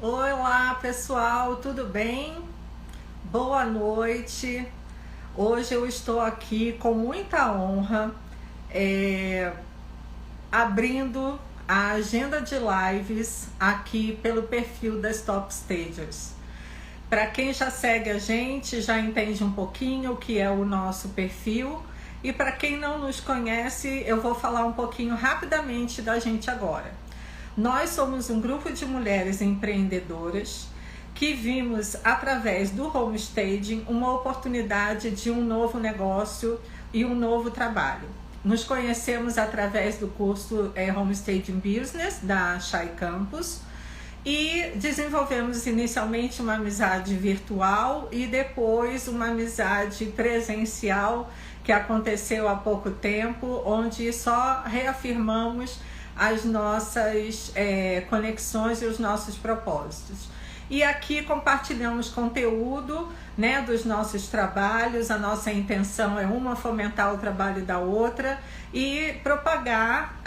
Olá, pessoal, tudo bem? Boa noite. Hoje eu estou aqui com muita honra, é, abrindo a agenda de lives aqui pelo perfil das Top Stagers. Para quem já segue a gente, já entende um pouquinho o que é o nosso perfil. E para quem não nos conhece, eu vou falar um pouquinho rapidamente da gente agora. Nós somos um grupo de mulheres empreendedoras que vimos, através do homestaging, uma oportunidade de um novo negócio e um novo trabalho. Nos conhecemos através do curso Homestaging Business, da Shai Campus, e desenvolvemos inicialmente uma amizade virtual e depois uma amizade presencial que aconteceu há pouco tempo, onde só reafirmamos as nossas conexões e os nossos propósitos. E aqui compartilhamos conteúdo, né, dos nossos trabalhos. A nossa intenção é uma fomentar o trabalho da outra e propagar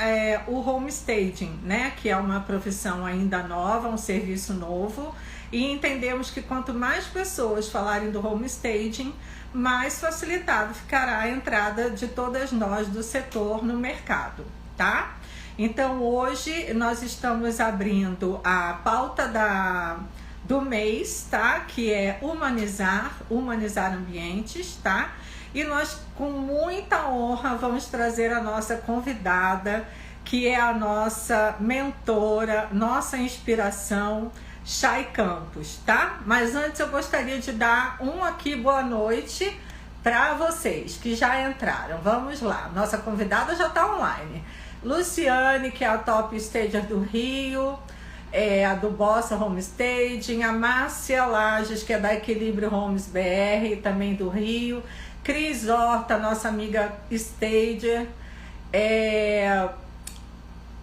o homestaging, né, que é uma profissão ainda nova, um serviço novo, e entendemos que quanto mais pessoas falarem do homestaging, mais facilitado ficará a entrada de todas nós do setor no mercado, tá? Então hoje nós estamos abrindo a pauta do mês, tá? Que é humanizar ambientes, tá? E nós, com muita honra, vamos trazer a nossa convidada, que é a nossa mentora, nossa inspiração, Shai Campus, tá? Mas antes eu gostaria de dar boa noite para vocês que já entraram. Vamos lá, nossa convidada já está online. Luciane, que é a Top Stager do Rio, a do Bossa Homestaging, a Márcia Lages, que é da Equilíbrio Homes BR, também do Rio, Cris Horta, nossa amiga Stager,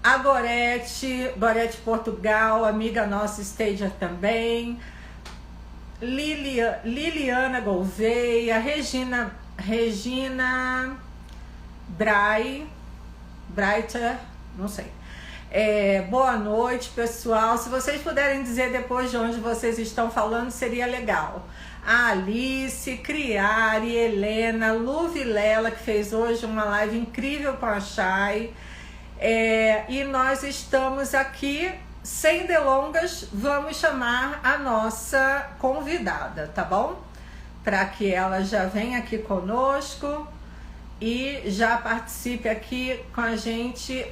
a Gorete Portugal, amiga nossa Stager também, Liliana Gouveia, Regina Breiter, não sei. Boa noite, pessoal. Se vocês puderem dizer depois de onde vocês estão falando, seria legal. A Alice, Criari, Helena, Lu Vilela, que fez hoje uma live incrível com a Shai. E nós estamos aqui, sem delongas, vamos chamar a nossa convidada, tá bom? Para que ela já venha aqui conosco e já participe aqui com a gente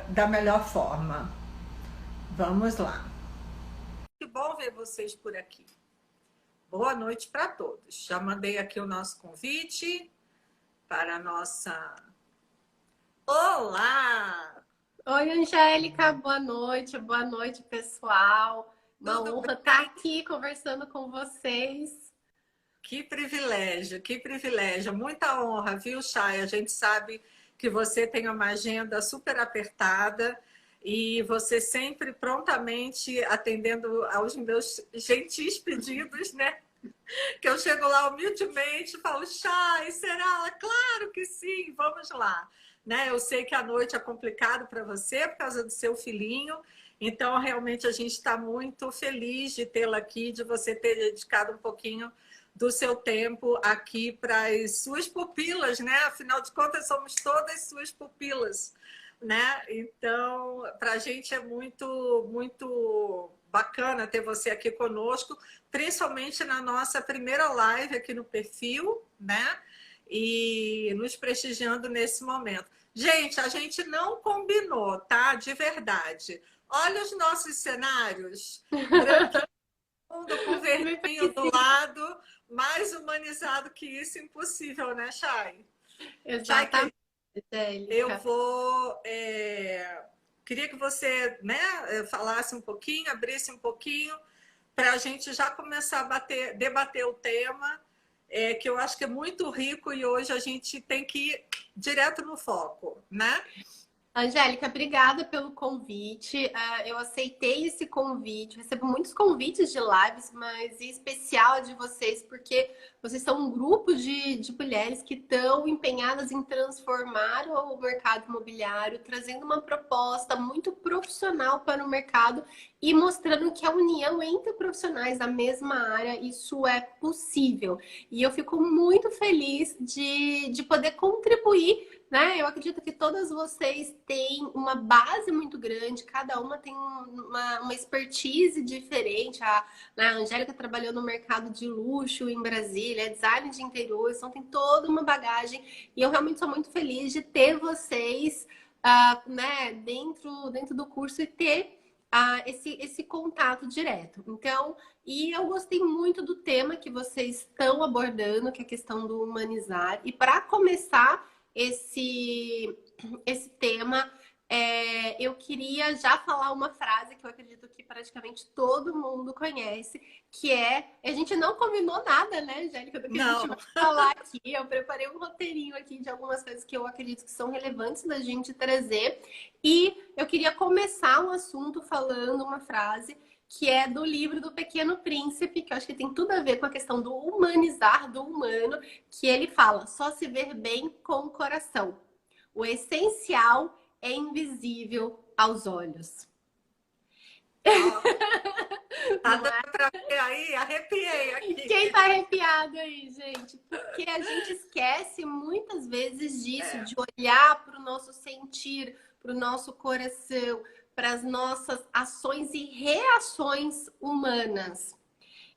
da melhor forma. Vamos lá. Que bom ver vocês por aqui. Boa noite para todos. Já mandei aqui o nosso convite para a nossa... Olá! Oi, Angélica, boa noite, pessoal. Uma honra estar aqui conversando com vocês. Que privilégio, que privilégio. Muita honra, viu, Shai? A gente sabe que você tem uma agenda super apertada e você sempre prontamente atendendo aos meus gentis pedidos, né? Que eu chego lá humildemente e falo, Shai, será? Claro que sim, vamos lá. Né? Eu sei que a noite é complicado para você por causa do seu filhinho, então realmente a gente está muito feliz de tê-la aqui, de você ter dedicado um pouquinho do seu tempo aqui para as suas pupilas, né? Afinal de contas, somos todas suas pupilas, né? Então, para a gente é muito, muito bacana ter você aqui conosco, principalmente na nossa primeira live aqui no perfil, né? E nos prestigiando nesse momento. Gente, a gente não combinou, tá? De verdade. Olha os nossos cenários. Branquinho, com verdinho do lado. Mais humanizado que isso, impossível, né, Shai? Exatamente, Shai, eu vou... queria que você, né, falasse um pouquinho, abrisse um pouquinho, para a gente já começar a debater o tema, que eu acho que é muito rico e hoje a gente tem que ir direto no foco, né? Angélica, obrigada pelo convite. Eu aceitei esse convite. Recebo muitos convites de lives, mas em especial a de vocês, porque vocês são um grupo de mulheres que estão empenhadas em transformar o mercado imobiliário, trazendo uma proposta muito profissional para o mercado e mostrando que a união entre profissionais da mesma área, isso é possível. E eu fico muito feliz de poder contribuir, né? Eu acredito que todas vocês têm uma base muito grande, cada uma tem uma expertise diferente. A Angélica trabalhou no mercado de luxo em Brasília, é design de interiores, então tem toda uma bagagem. E eu realmente sou muito feliz de ter vocês né, dentro do curso e ter esse contato direto. Então, e eu gostei muito do tema que vocês estão abordando, que é a questão do humanizar. E para começar esse tema, eu queria já falar uma frase que eu acredito que praticamente todo mundo conhece, que a gente não combinou nada, né, Angélica, do que a gente vai falar aqui. Eu preparei um roteirinho aqui de algumas coisas que eu acredito que são relevantes da gente trazer. E eu queria começar um assunto falando uma frase que é do livro do Pequeno Príncipe, que eu acho que tem tudo a ver com a questão do humanizar, do humano, que ele fala: só se ver bem com o coração. O essencial é invisível aos olhos. Tá dando pra ver aí? Arrepiei aqui. Quem tá arrepiado aí, gente? Porque a gente esquece muitas vezes disso, de olhar para o nosso sentir, para o nosso coração, para as nossas ações e reações humanas.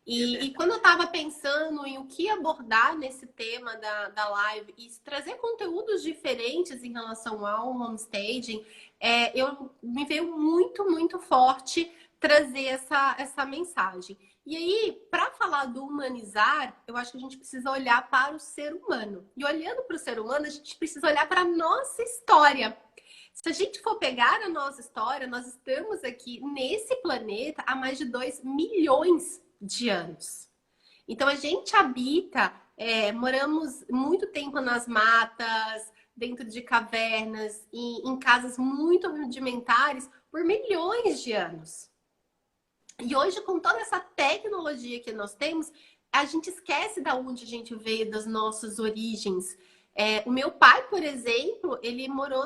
E quando eu estava pensando em o que abordar nesse tema da live e trazer conteúdos diferentes em relação ao homestaging, me veio muito, muito forte trazer essa mensagem. E aí, para falar do humanizar, eu acho que a gente precisa olhar para o ser humano. E olhando para o ser humano, a gente precisa olhar para a nossa história. Se a gente for pegar a nossa história, nós estamos aqui nesse planeta há mais de 2 milhões de anos. Então a gente habita, moramos muito tempo nas matas, dentro de cavernas, em casas muito rudimentares por milhões de anos. E hoje, com toda essa tecnologia que nós temos, a gente esquece de onde a gente veio, das nossas origens. O meu pai, por exemplo, ele morou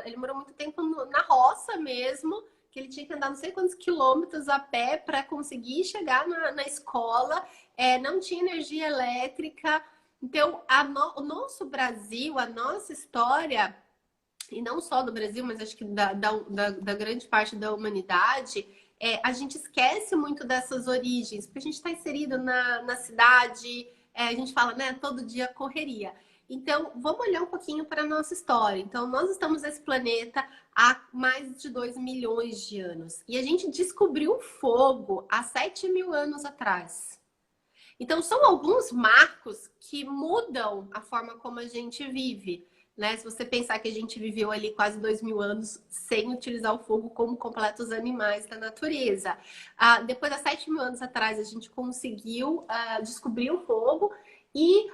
ele morou muito tempo na roça mesmo, que ele tinha que andar não sei quantos quilômetros a pé para conseguir chegar na escola, não tinha energia elétrica. Então, o nosso Brasil, a nossa história, e não só do Brasil, mas acho que da grande parte da humanidade, a gente esquece muito dessas origens, porque a gente está inserido na cidade, a gente fala, né, todo dia correria. Então, vamos olhar um pouquinho para a nossa história. Então, nós estamos nesse planeta há mais de 2 milhões de anos. E a gente descobriu o fogo há 7 mil anos atrás. Então, são alguns marcos que mudam a forma como a gente vive. Né? Se você pensar que a gente viveu ali quase 2 mil anos sem utilizar o fogo como completos animais da natureza. Depois, há 7 mil anos atrás, a gente conseguiu descobrir o fogo e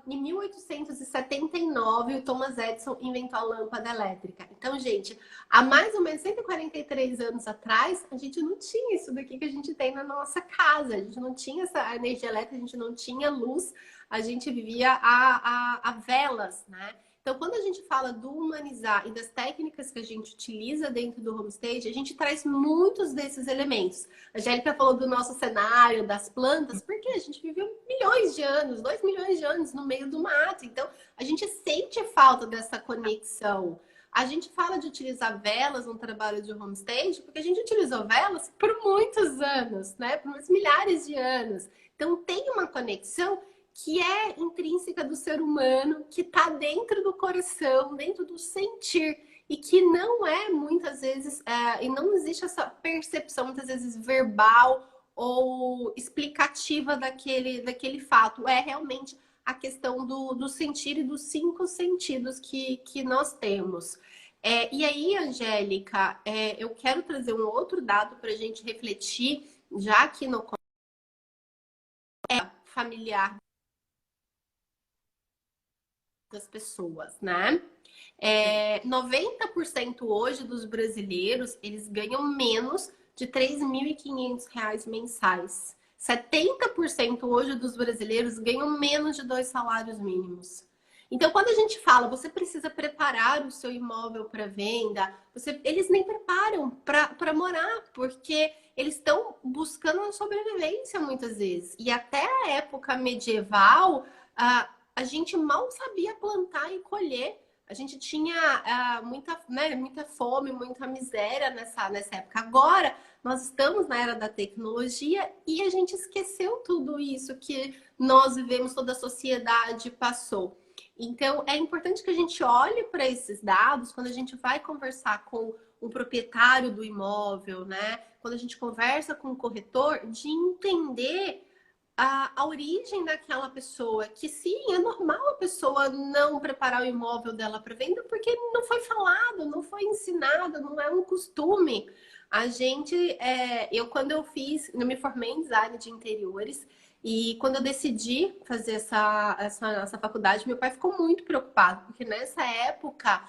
em 1879, o Thomas Edison inventou a lâmpada elétrica. Então, gente, há mais ou menos 143 anos atrás, a gente não tinha isso daqui que a gente tem na nossa casa. A gente não tinha essa energia elétrica, a gente não tinha luz, a gente vivia a velas, né? Então, quando a gente fala do humanizar e das técnicas que a gente utiliza dentro do homestage, a gente traz muitos desses elementos. A Angélica falou do nosso cenário, das plantas, porque a gente viveu milhões de anos, 2 milhões de anos no meio do mato. Então, a gente sente falta dessa conexão. A gente fala de utilizar velas no trabalho de homestage, porque a gente utilizou velas por muitos anos, né? Por muitos milhares de anos. Então, tem uma conexão que é intrínseca do ser humano, que está dentro do coração, dentro do sentir, e que não é muitas vezes, e não existe essa percepção muitas vezes verbal ou explicativa daquele fato. É realmente a questão do sentir e dos 5 sentidos que nós temos. E aí, Angélica, eu quero trazer um outro dado para a gente refletir, já aqui no familiar. das pessoas, né? 90% hoje dos brasileiros, eles ganham menos de R$ 3.500 mensais. 70% hoje dos brasileiros ganham menos de 2 salários mínimos. Então, quando a gente fala, você precisa preparar o seu imóvel para venda, eles nem preparam para morar, porque eles estão buscando uma sobrevivência muitas vezes. E até a época medieval, a gente mal sabia plantar e colher. A gente tinha muita fome, muita miséria nessa época. Agora, nós estamos na era da tecnologia e a gente esqueceu tudo isso que nós vivemos, toda a sociedade passou. Então, é importante que a gente olhe para esses dados quando a gente vai conversar com o proprietário do imóvel, né? Quando a gente conversa com o corretor, de entender a origem daquela pessoa, que sim, é normal a pessoa não preparar o imóvel dela para venda, porque não foi falado, não foi ensinado, não é um costume. Quando eu me formei em design de interiores, e quando eu decidi fazer essa faculdade, meu pai ficou muito preocupado, porque nessa época,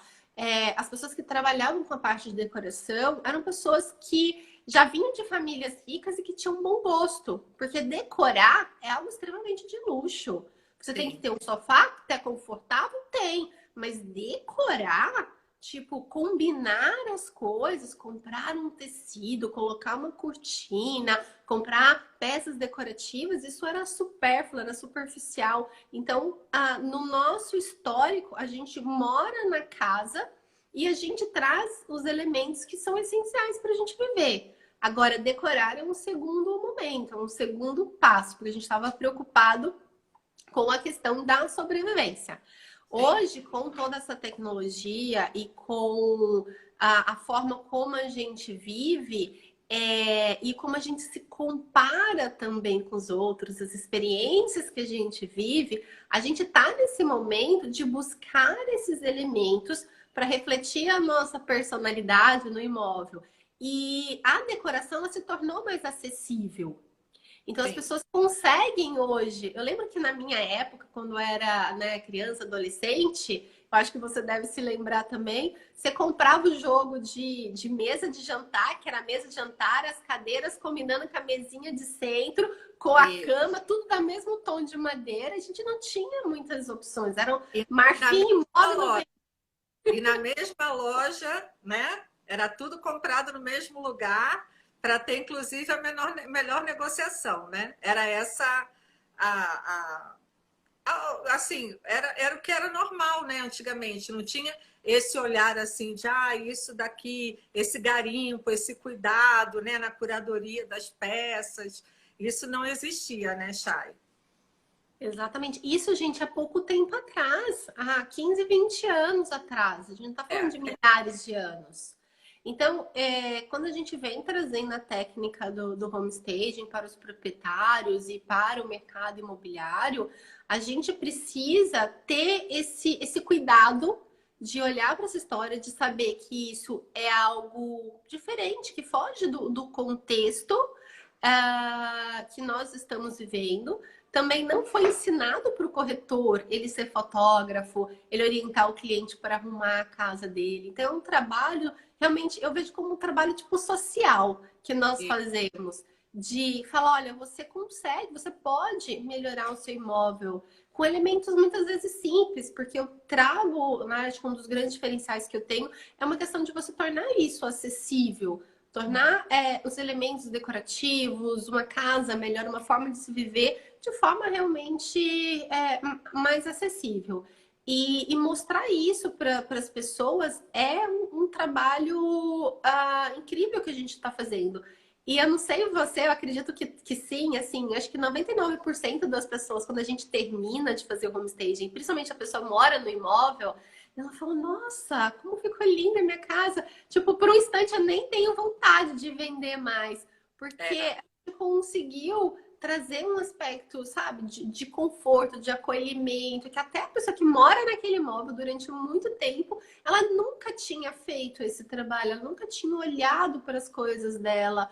as pessoas que trabalhavam com a parte de decoração eram pessoas que já vinham de famílias ricas e que tinham um bom gosto. Porque decorar é algo extremamente de luxo. Você tem que ter um sofá que é confortável? Tem. Mas decorar, tipo, combinar as coisas, comprar um tecido, colocar uma cortina, comprar peças decorativas, isso era supérfluo, era superficial. Então, no nosso histórico, a gente mora na casa e a gente traz os elementos que são essenciais para a gente viver. Agora, decorar é um segundo momento, é um segundo passo, porque a gente estava preocupado com a questão da sobrevivência. Hoje, com toda essa tecnologia e com a forma como a gente vive e como a gente se compara também com os outros, as experiências que a gente vive, a gente está nesse momento de buscar esses elementos para refletir a nossa personalidade no imóvel. E a decoração ela se tornou mais acessível. Então, as pessoas conseguem hoje. Eu lembro que na minha época, quando eu era criança, adolescente, eu acho que você deve se lembrar também, você comprava o jogo de mesa de jantar, que era a mesa de jantar, as cadeiras combinando com a mesinha de centro, com a cama, tudo da mesmo tom de madeira. A gente não tinha muitas opções. Eram marfim, móvel. E na mesma loja, né? Era tudo comprado no mesmo lugar para ter, inclusive, a melhor negociação, né? Era essa assim, era o que era normal, né? Antigamente, não tinha esse olhar assim de isso daqui, esse garimpo, esse cuidado, né? Na curadoria das peças. Isso não existia, né, Chay? Exatamente. Isso, gente, há pouco tempo atrás, há 15, 20 anos atrás. A gente não está falando de milhares de anos. Então, quando a gente vem trazendo a técnica do homestaging para os proprietários e para o mercado imobiliário, a gente precisa ter esse cuidado de olhar para essa história, de saber que isso é algo diferente, que foge do contexto que nós estamos vivendo. Também não foi ensinado para o corretor ele ser fotógrafo, ele orientar o cliente para arrumar a casa dele. Então, é um trabalho, realmente, eu vejo como um trabalho tipo social que nós fazemos. De falar, olha, você consegue, você pode melhorar o seu imóvel com elementos muitas vezes simples, porque eu trago, acho que um dos grandes diferenciais que eu tenho é uma questão de você tornar isso acessível. Tornar os elementos decorativos, uma casa melhor, uma forma de se viver de forma realmente mais acessível. E mostrar isso para as pessoas é um trabalho incrível que a gente está fazendo. E eu não sei você, eu acredito que sim, assim, acho que 99% das pessoas, quando a gente termina de fazer o homestaging, principalmente a pessoa mora no imóvel, ela fala, nossa, como ficou linda a minha casa. Tipo, por um instante eu nem tenho vontade de vender mais, porque a gente conseguiu trazer um aspecto, sabe, de conforto, de acolhimento, que até a pessoa que mora naquele imóvel durante muito tempo, ela nunca tinha feito esse trabalho, ela nunca tinha olhado para as coisas dela,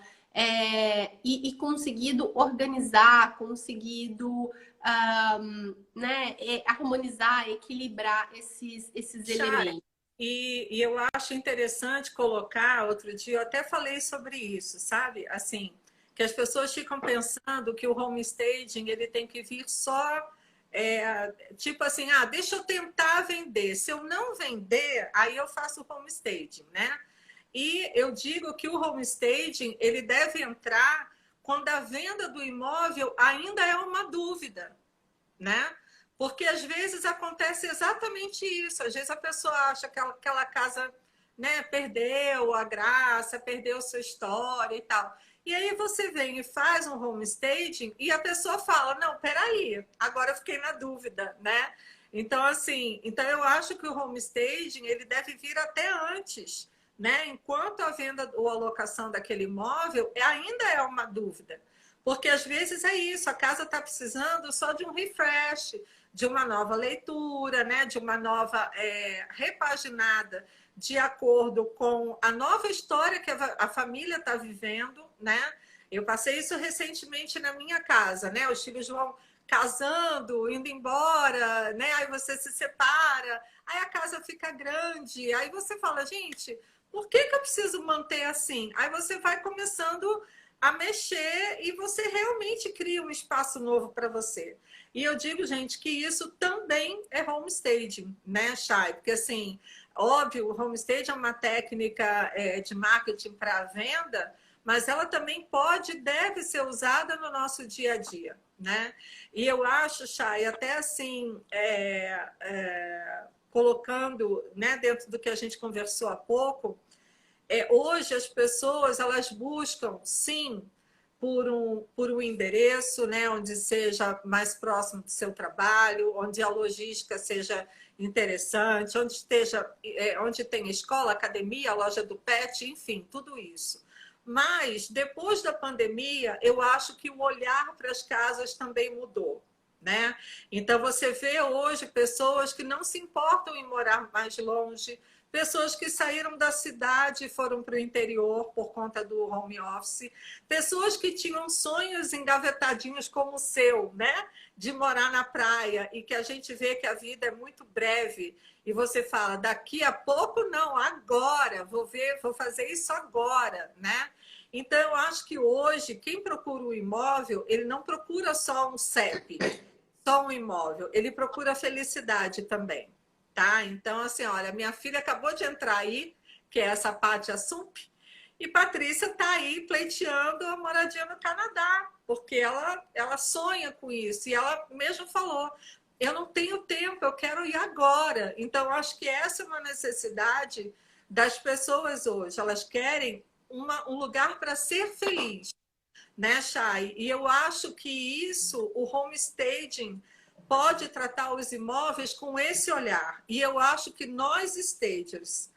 e conseguido organizar, conseguido né, harmonizar, equilibrar esses Chay, elementos. e eu acho interessante colocar, outro dia eu até falei sobre isso, sabe? Assim, que as pessoas ficam pensando que o homestaging ele tem que vir só, tipo assim, ah, deixa eu tentar vender. Se eu não vender, aí eu faço o homestaging, né? E eu digo que o homestaging ele deve entrar quando a venda do imóvel ainda é uma dúvida, né? Porque às vezes acontece exatamente isso. Às vezes a pessoa acha que aquela casa, né, perdeu a graça, perdeu sua história e tal. E aí você vem e faz um homestaging e a pessoa fala, não, peraí, agora eu fiquei na dúvida, né? Então, assim, então eu acho que o homestaging ele deve vir até antes, né? Enquanto a venda ou a locação daquele imóvel ainda é uma dúvida. Porque às vezes é isso, a casa está precisando só de um refresh, de uma nova leitura, né? De uma nova repaginada de acordo com a nova história que a família está vivendo, né? Eu passei isso recentemente na minha casa, né? Os filhos vão casando, indo embora, né? Aí você se separa, aí a casa fica grande, aí você fala, gente, por que eu preciso manter assim? Aí você vai começando a mexer e você realmente cria um espaço novo para você. E eu digo, gente, que isso também é homestaging, né, Chay? Porque, assim, óbvio, o homestaging é uma técnica de marketing para venda, mas ela também pode e deve ser usada no nosso dia a dia, né? E eu acho, Chay, até assim, colocando, né, dentro do que a gente conversou há pouco, hoje as pessoas elas buscam, sim, por um endereço, né, onde seja mais próximo do seu trabalho, onde a logística seja interessante, onde esteja, onde tem escola, academia, loja do pet, enfim, tudo isso. Mas depois da pandemia, eu acho que o olhar para as casas também mudou, né? Então você vê hoje pessoas que não se importam em morar mais longe, pessoas que saíram da cidade e foram para o interior por conta do home office, pessoas que tinham sonhos engavetadinhos como o seu, né? De morar na praia e que a gente vê que a vida é muito breve e você fala, daqui a pouco não, agora, vou fazer isso agora, né? Então, eu acho que hoje, quem procura um imóvel, ele não procura só um CEP, só um imóvel, ele procura felicidade também. Tá? Então, assim, olha, minha filha acabou de entrar aí, que é essa Pátia Sump, e Patrícia está aí pleiteando a moradia no Canadá, porque ela sonha com isso. E ela mesmo falou, eu não tenho tempo, eu quero ir agora. Então, acho que essa é uma necessidade das pessoas hoje. Elas querem um lugar para ser feliz, né, Chay? E eu acho que isso, o homestaging, pode tratar os imóveis com esse olhar. E eu acho que nós, stagers,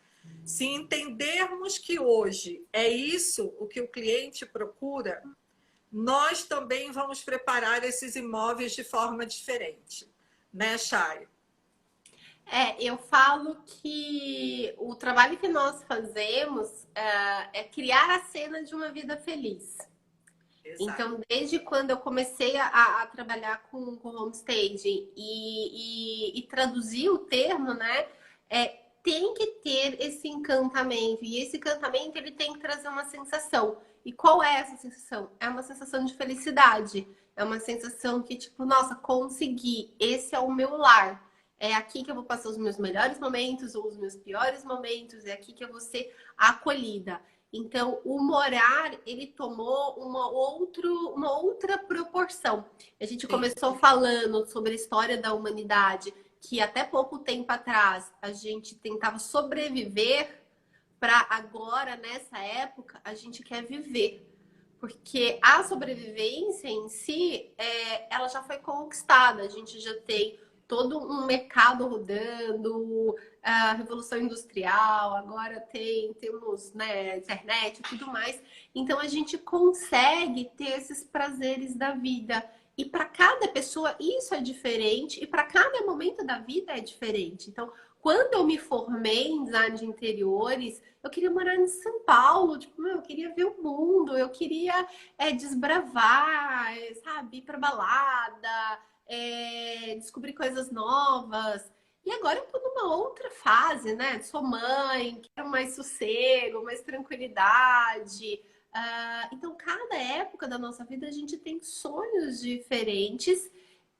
se entendermos que hoje é isso o que o cliente procura, nós também vamos preparar esses imóveis de forma diferente. Né, Chay? Eu falo que o trabalho que nós fazemos é criar a cena de uma vida feliz. Exato. Então, desde quando eu comecei a trabalhar com homestaging e traduzir o termo, né? Tem que ter esse encantamento. E esse encantamento, ele tem que trazer uma sensação. E qual é essa sensação? É uma sensação de felicidade. É uma sensação que, tipo, nossa, consegui. Esse é o meu lar. É aqui que eu vou passar os meus melhores momentos ou os meus piores momentos. É aqui que eu vou ser acolhida. Então, o morar, ele tomou uma outra proporção. A gente começou falando sobre a história da humanidade, que até pouco tempo atrás a gente tentava sobreviver, para agora, nessa época, a gente quer viver. Porque a sobrevivência em si, ela já foi conquistada. A gente já tem todo um mercado rodando, a Revolução Industrial, agora temos, né, internet e tudo mais. Então a gente consegue ter esses prazeres da vida. E para cada pessoa isso é diferente, e para cada momento da vida é diferente. Então, quando eu me formei em design de interiores, eu queria morar em São Paulo, tipo, eu queria ver o mundo, eu queria desbravar, sabe, ir pra balada, descobrir coisas novas. E agora eu tô numa outra fase, né? Sou mãe, quero mais sossego, mais tranquilidade. Então, cada época da nossa vida a gente tem sonhos diferentes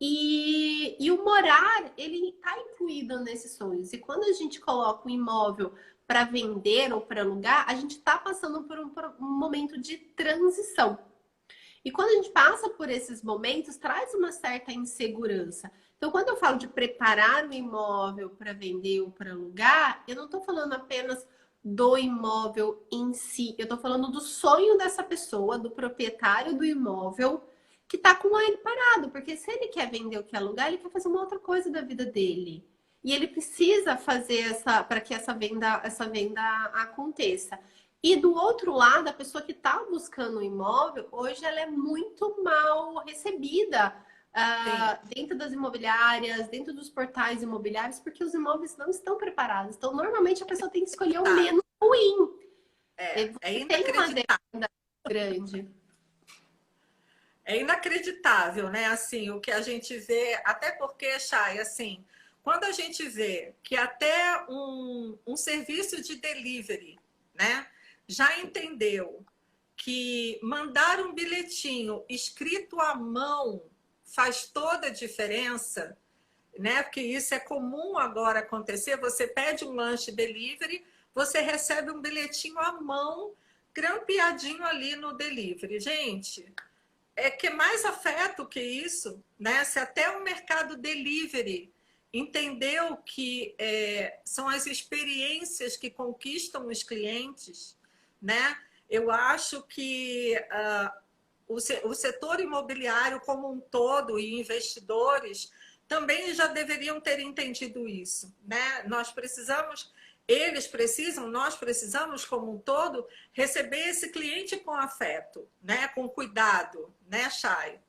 e o morar, ele está incluído nesses sonhos. E quando a gente coloca um imóvel para vender ou para alugar, a gente está passando por um momento de transição. E quando a gente passa por esses momentos, traz uma certa insegurança. Então, quando eu falo de preparar o imóvel para vender ou para alugar, eu não estou falando apenas do imóvel em si, eu estou falando do sonho dessa pessoa, do proprietário do imóvel, que está com ele parado. Porque se ele quer vender ou quer alugar, ele quer fazer uma outra coisa da vida dele. E ele precisa fazer para que essa venda aconteça. E do outro lado, a pessoa que está buscando um imóvel, hoje ela é muito mal recebida dentro das imobiliárias, dentro dos portais imobiliários, porque os imóveis não estão preparados. Então, normalmente, a pessoa tem que escolher o menos ruim. É Você tem uma inacreditável. demanda grande. É inacreditável, né? Assim, o que a gente vê, até porque, Chay, assim, quando a gente vê que até um serviço de delivery, né, já entendeu que mandar um bilhetinho escrito à mão faz toda a diferença, né? Porque isso é comum agora acontecer. Você pede um lanche delivery, você recebe um bilhetinho à mão, grampeadinho ali no delivery. Gente, que mais afeto que isso, né? Se até o mercado delivery entendeu que são as experiências que conquistam os clientes, né? Eu acho que o setor imobiliário como um todo e investidores também já deveriam ter entendido isso, né? Eles precisam, nós precisamos, como um todo, receber esse cliente com afeto, né? Com cuidado, né, Chay?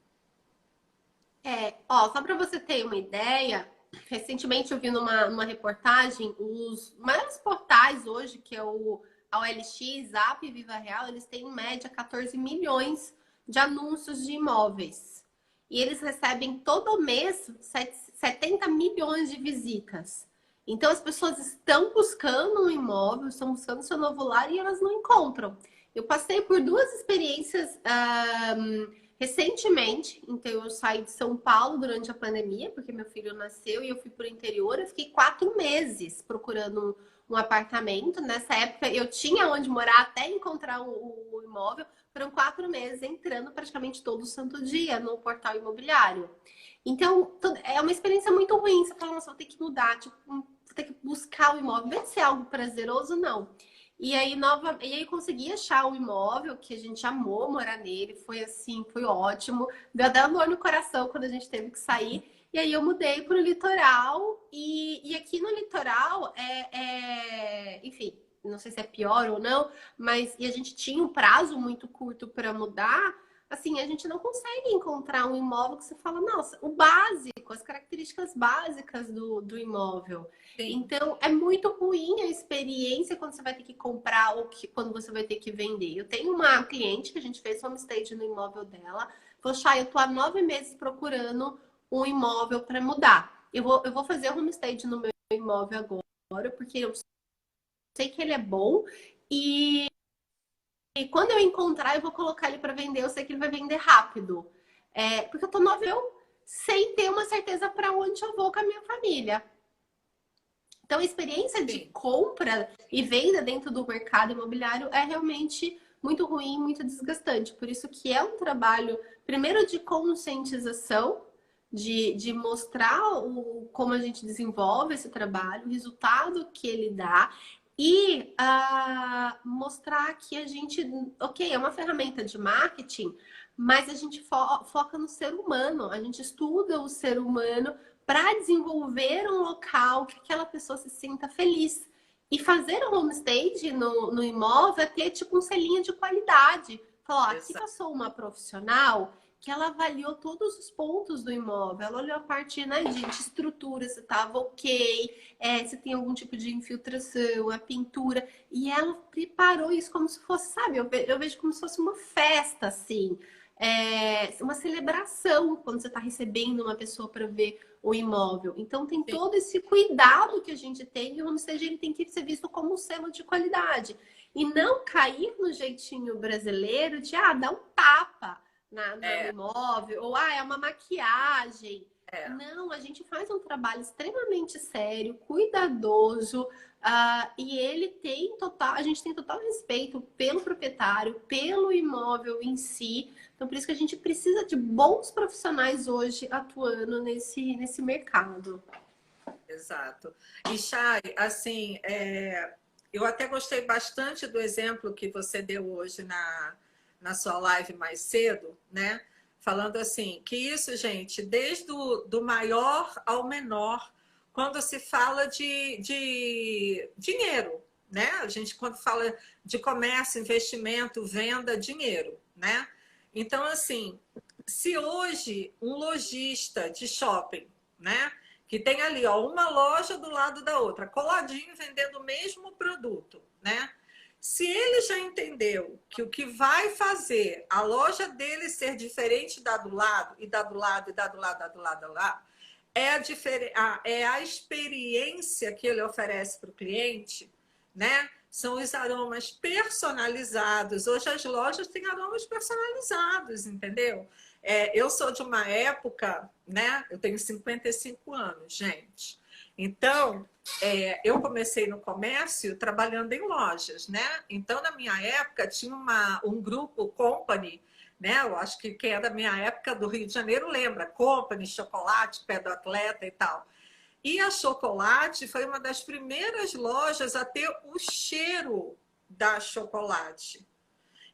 Só para você ter uma ideia, recentemente eu vi numa reportagem, os maiores portais hoje, que é a OLX, Zap e Viva Real, eles têm em média 14 milhões de anúncios de imóveis. E eles recebem todo mês 70 milhões de visitas. Então, as pessoas estão buscando um imóvel, estão buscando seu novo lar e elas não encontram. Eu passei por duas experiências recentemente. Então, eu saí de São Paulo durante a pandemia, porque meu filho nasceu e eu fui para o interior. Eu fiquei 4 meses procurando um apartamento. Nessa época, eu tinha onde morar até encontrar o imóvel. Foram 4 meses entrando praticamente todo santo dia no portal imobiliário. Então, é uma experiência muito ruim. Você fala, nossa, vou ter que mudar, tipo, vou ter que buscar o imóvel. Vai ser algo prazeroso, não. E aí consegui achar um imóvel que a gente amou morar nele. Foi assim, foi ótimo. Deu até amor no coração quando a gente teve que sair. E aí eu mudei para o litoral. E aqui no litoral, enfim, não sei se é pior ou não, mas e a gente tinha um prazo muito curto para mudar. Assim, a gente não consegue encontrar um imóvel que você fala, nossa, o básico, as características básicas do imóvel. Sim. Então, é muito ruim a experiência quando você vai ter que comprar ou quando você vai ter que vender. Eu tenho uma cliente que a gente fez homestage no imóvel dela. Falou, Chay, eu tô há 9 meses procurando um imóvel para mudar. Eu vou fazer homestage no meu imóvel agora, porque eu sei que ele é bom e quando eu encontrar, eu vou colocar ele para vender. Eu sei que ele vai vender rápido. Porque eu tô novel sem ter uma certeza para onde eu vou com a minha família. Então, a experiência de compra e venda dentro do mercado imobiliário é realmente muito ruim, muito desgastante. Por isso que é um trabalho, primeiro, de conscientização, de mostrar como a gente desenvolve esse trabalho, o resultado que ele dá. E mostrar que a gente, ok, é uma ferramenta de marketing, mas a gente foca no ser humano, a gente estuda o ser humano para desenvolver um local que aquela pessoa se sinta feliz. E fazer o homestay no imóvel é ter tipo um selinho de qualidade. Falar, ó, aqui passou uma profissional que ela avaliou todos os pontos do imóvel. Ela olhou a parte, né, de estrutura, se estava ok, se tem algum tipo de infiltração, a pintura. E ela preparou isso como se fosse, sabe? Eu vejo como se fosse uma festa, assim. Uma celebração quando você está recebendo uma pessoa para ver o imóvel. Então tem todo esse cuidado que a gente tem e o homestay ele tem que ser visto como um selo de qualidade. E não cair no jeitinho brasileiro de dar um tapa no imóvel, ou é uma maquiagem. Não, a gente faz um trabalho extremamente sério, cuidadoso, e a gente tem total respeito pelo proprietário, pelo imóvel em si. Então, por isso que a gente precisa de bons profissionais hoje atuando nesse mercado. Exato. E, Chay, assim, eu até gostei bastante do exemplo que você deu hoje na sua live mais cedo, né? Falando assim, que isso, gente, desde do maior ao menor, quando se fala de dinheiro, né? A gente, quando fala de comércio, investimento, venda, dinheiro, né? Então, assim, se hoje um lojista de shopping, né? Que tem ali, ó, uma loja do lado da outra, coladinho, vendendo o mesmo produto, né? Se ele já entendeu que o que vai fazer a loja dele ser diferente da do lado, e da do lado, e da do lado, da do lado, da do lado, é a experiência que ele oferece para o cliente, né? São os aromas personalizados. Hoje as lojas têm aromas personalizados, entendeu? Eu sou de uma época, né? Eu tenho 55 anos, gente. Então, eu comecei no comércio trabalhando em lojas, né? Então, na minha época, tinha um grupo Company, né? Eu acho que quem é da minha época do Rio de Janeiro lembra, Company, Chocolate, Pé do Atleta e tal. E a Chocolate foi uma das primeiras lojas a ter o cheiro da chocolate.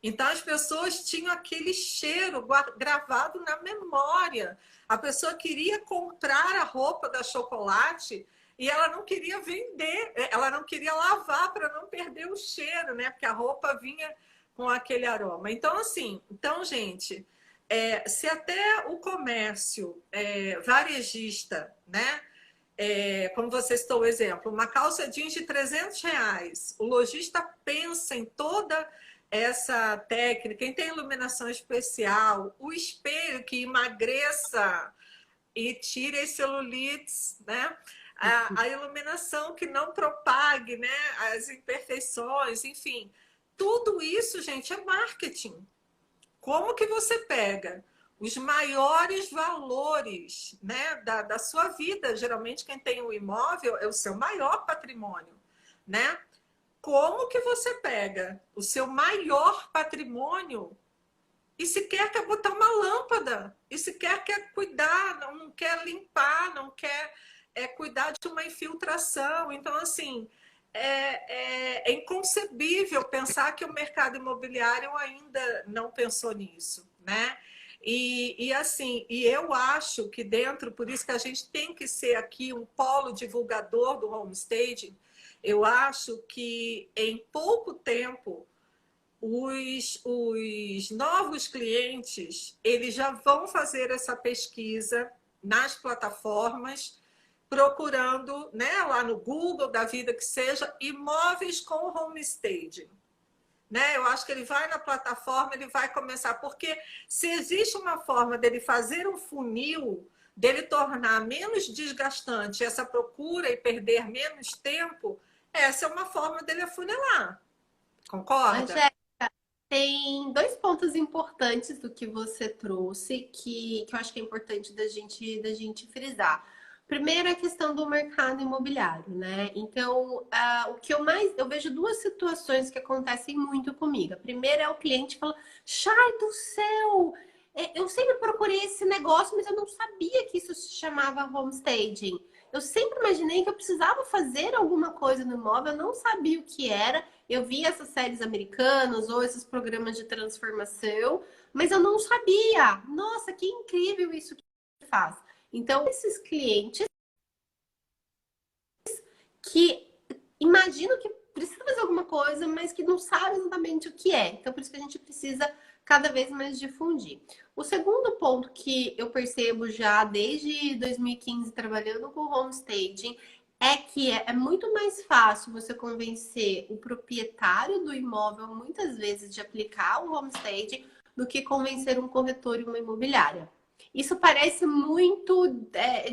Então, as pessoas tinham aquele cheiro gravado na memória. A pessoa queria comprar a roupa da Chocolate e ela não queria vender, ela não queria lavar para não perder o cheiro, né? Porque a roupa vinha com aquele aroma. Então, assim, gente, se até o comércio varejista, né? Como você citou o exemplo, uma calça jeans de R$ 300, o lojista pensa em toda essa técnica, quem tem iluminação especial, o espelho que emagreça e tire as celulites, né? A iluminação que não propague, né, as imperfeições, enfim. Tudo isso, gente, é marketing. Como que você pega os maiores valores, né, da sua vida? Geralmente quem tem um imóvel é o seu maior patrimônio, né? Como que você pega o seu maior patrimônio e sequer quer botar uma lâmpada, e sequer quer cuidar, não quer limpar, não quer cuidar de uma infiltração? Então, assim, é inconcebível pensar que o mercado imobiliário ainda não pensou nisso, né? Assim, eu acho que dentro, por isso que a gente tem que ser aqui um polo divulgador do homestaging. Eu acho que em pouco tempo os novos clientes eles já vão fazer essa pesquisa nas plataformas, procurando, né, lá no Google da vida que seja, imóveis com homestaging. Né? Eu acho que ele vai na plataforma, ele vai começar, porque se existe uma forma dele fazer um funil, dele tornar menos desgastante essa procura e perder menos tempo, essa é uma forma dele afunilar. Concorda? Angélica, tem dois pontos importantes do que você trouxe que eu acho que é importante da gente frisar. Primeiro, é a questão do mercado imobiliário, né? Então, o que eu vejo duas situações que acontecem muito comigo. A primeira é o cliente fala: Chay do céu, eu sempre procurei esse negócio, mas eu não sabia que isso se chamava homestaging. Eu sempre imaginei que eu precisava fazer alguma coisa no imóvel, eu não sabia o que era. Eu via essas séries americanas ou esses programas de transformação, mas eu não sabia. Nossa, que incrível isso que faz. Então, esses clientes que imaginam que precisa fazer alguma coisa, mas que não sabem exatamente o que é. Então, por isso que a gente precisa cada vez mais difundir. O segundo ponto que eu percebo já desde 2015 trabalhando com homestaging é que é muito mais fácil você convencer o proprietário do imóvel, muitas vezes, de aplicar o homestaging do que convencer um corretor e uma imobiliária. Isso parece muito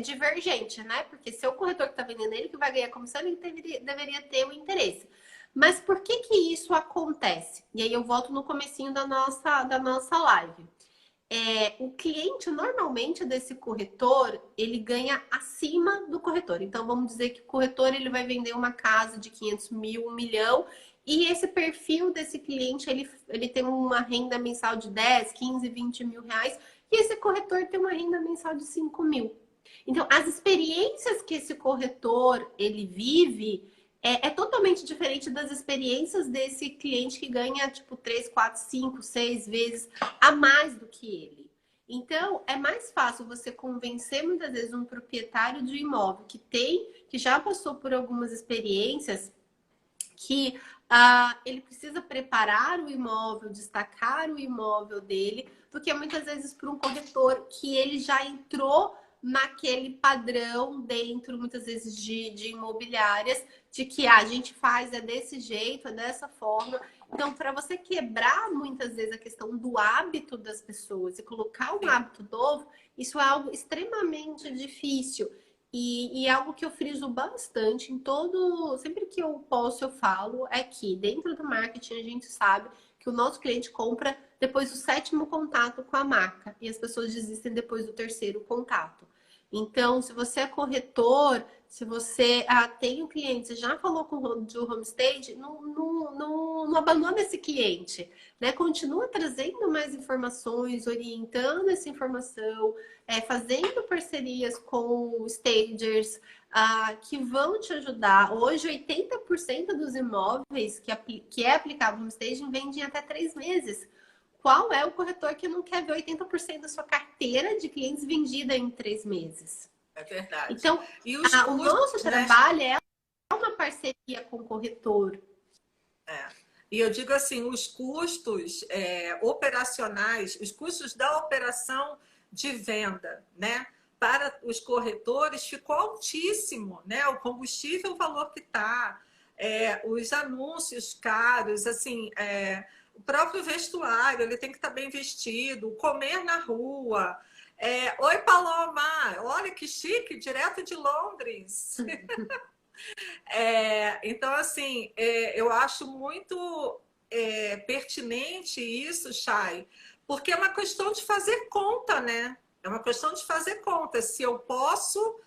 divergente, né? Porque se é o corretor que está vendendo ele que vai ganhar comissão, ele deveria ter o interesse. Mas por que que isso acontece? E aí eu volto no comecinho da nossa live. O cliente, normalmente, desse corretor, ele ganha acima do corretor. Então, vamos dizer que o corretor ele vai vender uma casa de 500 mil, 1 milhão, e esse perfil desse cliente, ele tem uma renda mensal de 10, 15, 20 mil reais, e esse corretor tem uma renda mensal de 5 mil. Então, as experiências que esse corretor, ele vive, é totalmente diferente das experiências desse cliente que ganha, tipo, 3, 4, 5, 6 vezes a mais do que ele. Então, é mais fácil você convencer muitas vezes um proprietário de imóvel que já passou por algumas experiências, que ele precisa preparar o imóvel, destacar o imóvel dele, do que muitas vezes para um corretor que ele já entrou naquele padrão dentro, muitas vezes, de imobiliárias, de que a gente faz desse jeito, é dessa forma. Então, para você quebrar muitas vezes a questão do hábito das pessoas e colocar um hábito novo, isso é algo extremamente difícil. E algo que eu friso bastante em sempre que eu posso, eu falo, é que dentro do marketing a gente sabe que o nosso cliente compra depois do 7º contato com a marca e as pessoas desistem depois do 3º contato. Então, se você é corretor, se você tem um cliente, você já falou com o Homestaging, não abandona esse cliente, né? Continua trazendo mais informações, orientando essa informação, fazendo parcerias com stagers que vão te ajudar. Hoje, 80% dos imóveis que é aplicado no staging vendem até 3 meses. Qual é o corretor que não quer ver 80% da sua carteira de clientes vendida em 3 meses? É verdade. Então, E os o custos, nosso né? trabalho é uma parceria com o corretor. E eu digo assim, os custos operacionais, os custos da operação de venda, né? Para os corretores ficou altíssimo, né? O combustível, o valor que está, os anúncios caros, assim, o próprio vestuário, ele tem que estar bem vestido, comer na rua. Oi, Paloma, olha que chique, direto de Londres. Então, assim, eu acho muito pertinente isso, Chay, porque é uma questão de fazer conta, né? É uma questão de fazer conta. Se eu posso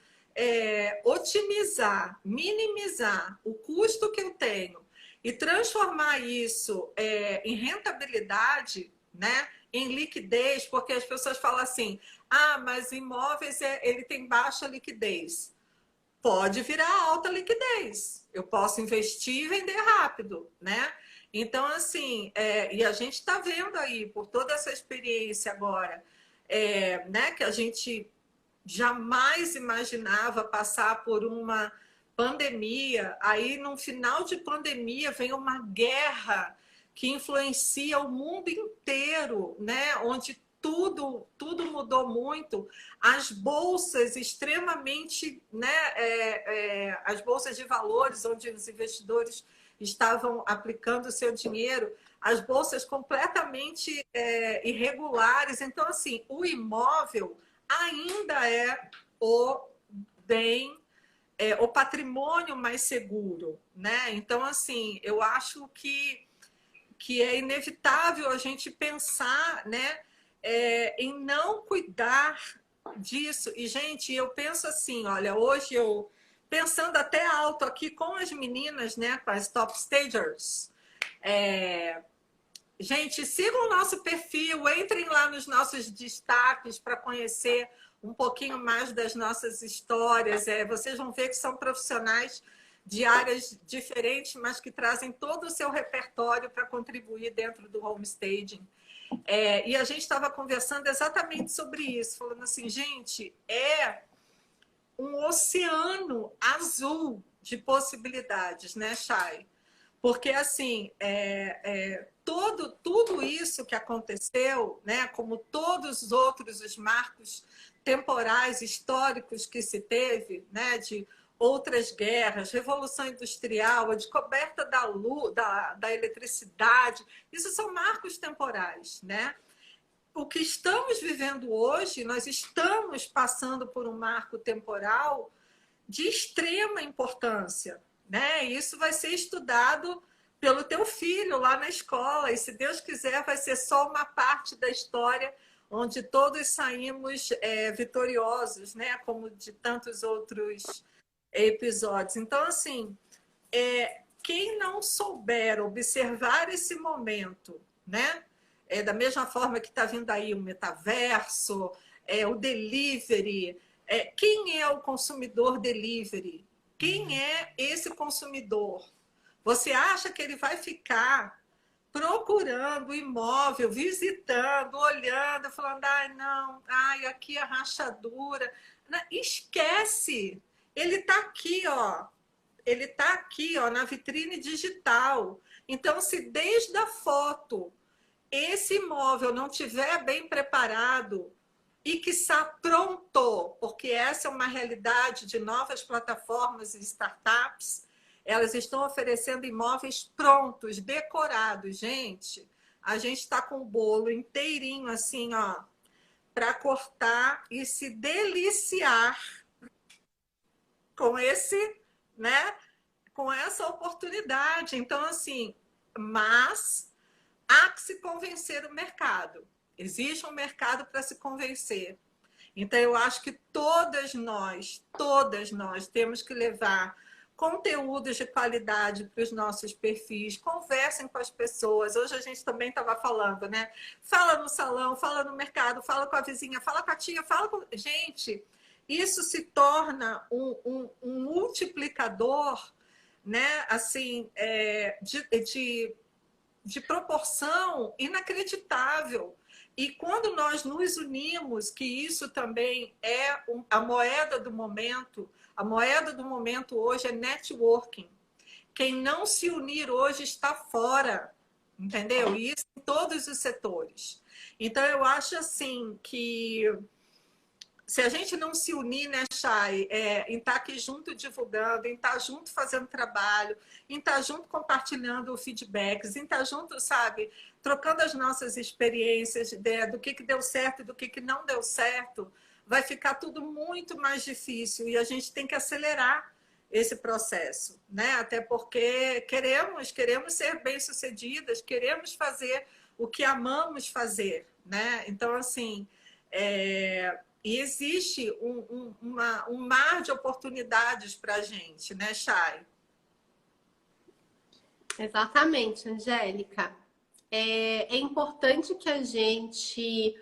otimizar, minimizar o custo que eu tenho e transformar isso em rentabilidade, né? Em liquidez, porque as pessoas falam assim, mas imóveis ele tem baixa liquidez. Pode virar alta liquidez. Eu posso investir e vender rápido, né? Então, assim, e a gente está vendo aí, por toda essa experiência agora, né, que a gente jamais imaginava passar por uma pandemia. Aí, no final de pandemia, vem uma guerra que influencia o mundo inteiro, né? Onde tudo mudou muito. As bolsas extremamente, né? As bolsas de valores, onde os investidores estavam aplicando o seu dinheiro, as bolsas completamente irregulares. Então, assim, o imóvel ainda é o bem, o patrimônio mais seguro, né? Então, assim, eu acho que é inevitável a gente pensar, né, em não cuidar disso. E, gente, eu penso assim, olha, hoje eu, pensando até alto aqui com as meninas, né, com as top stagers, gente, sigam o nosso perfil, entrem lá nos nossos destaques para conhecer um pouquinho mais das nossas histórias. Vocês vão ver que são profissionais de áreas diferentes, mas que trazem todo o seu repertório para contribuir dentro do homestaging. E a gente estava conversando exatamente sobre isso, falando assim, gente, é um oceano azul de possibilidades, né, Chay? Porque, assim, tudo isso que aconteceu, né, como todos os outros os marcos temporais, históricos que se teve, né, de outras guerras, Revolução Industrial, a descoberta da luz, da eletricidade, isso são marcos temporais, né? O que estamos vivendo hoje, nós estamos passando por um marco temporal de extrema importância, né? Isso vai ser estudado pelo teu filho lá na escola, e se Deus quiser vai ser só uma parte da história onde todos saímos vitoriosos, né? Como de tantos outros episódios. Então, assim, quem não souber observar esse momento, né? Da mesma forma que está vindo aí o metaverso, o delivery. Quem é o consumidor delivery? Quem é esse consumidor? Você acha que ele vai ficar procurando imóvel, visitando, olhando, falando, ai, não, ai, aqui a rachadura. Esquece! Ele está aqui, ó. Ele está aqui, ó, na vitrine digital. Então, se desde a foto esse imóvel não tiver bem preparado e que está pronto, porque essa é uma realidade de novas plataformas e startups, elas estão oferecendo imóveis prontos, decorados. Gente, a gente está com o bolo inteirinho assim, ó, para cortar e se deliciar com esse, né, com essa oportunidade. Então, assim, mas há que se convencer o mercado. Existe um mercado para se convencer. Então, eu acho que todas nós temos que levar conteúdos de qualidade para os nossos perfis, conversem com as pessoas. Hoje a gente também estava falando, né? Fala no salão, fala no mercado, fala com a vizinha, fala com a tia, fala com... Gente, isso se torna um multiplicador, né? Assim, de proporção inacreditável. E quando nós nos unimos, que isso também é a moeda do momento, a moeda do momento hoje é networking. Quem não se unir hoje está fora, entendeu? E isso em todos os setores. Então, eu acho assim que se a gente não se unir, né, Chay, em estar aqui junto divulgando, em estar junto fazendo trabalho, em estar junto compartilhando feedbacks, em estar junto, sabe, trocando as nossas experiências do que deu certo e do que não deu certo, vai ficar tudo muito mais difícil e a gente tem que acelerar esse processo, né? Até porque queremos ser bem-sucedidas, queremos fazer o que amamos fazer, né? Então, assim, e existe um mar de oportunidades para a gente, né, Chay? Exatamente, Angélica. É importante que a gente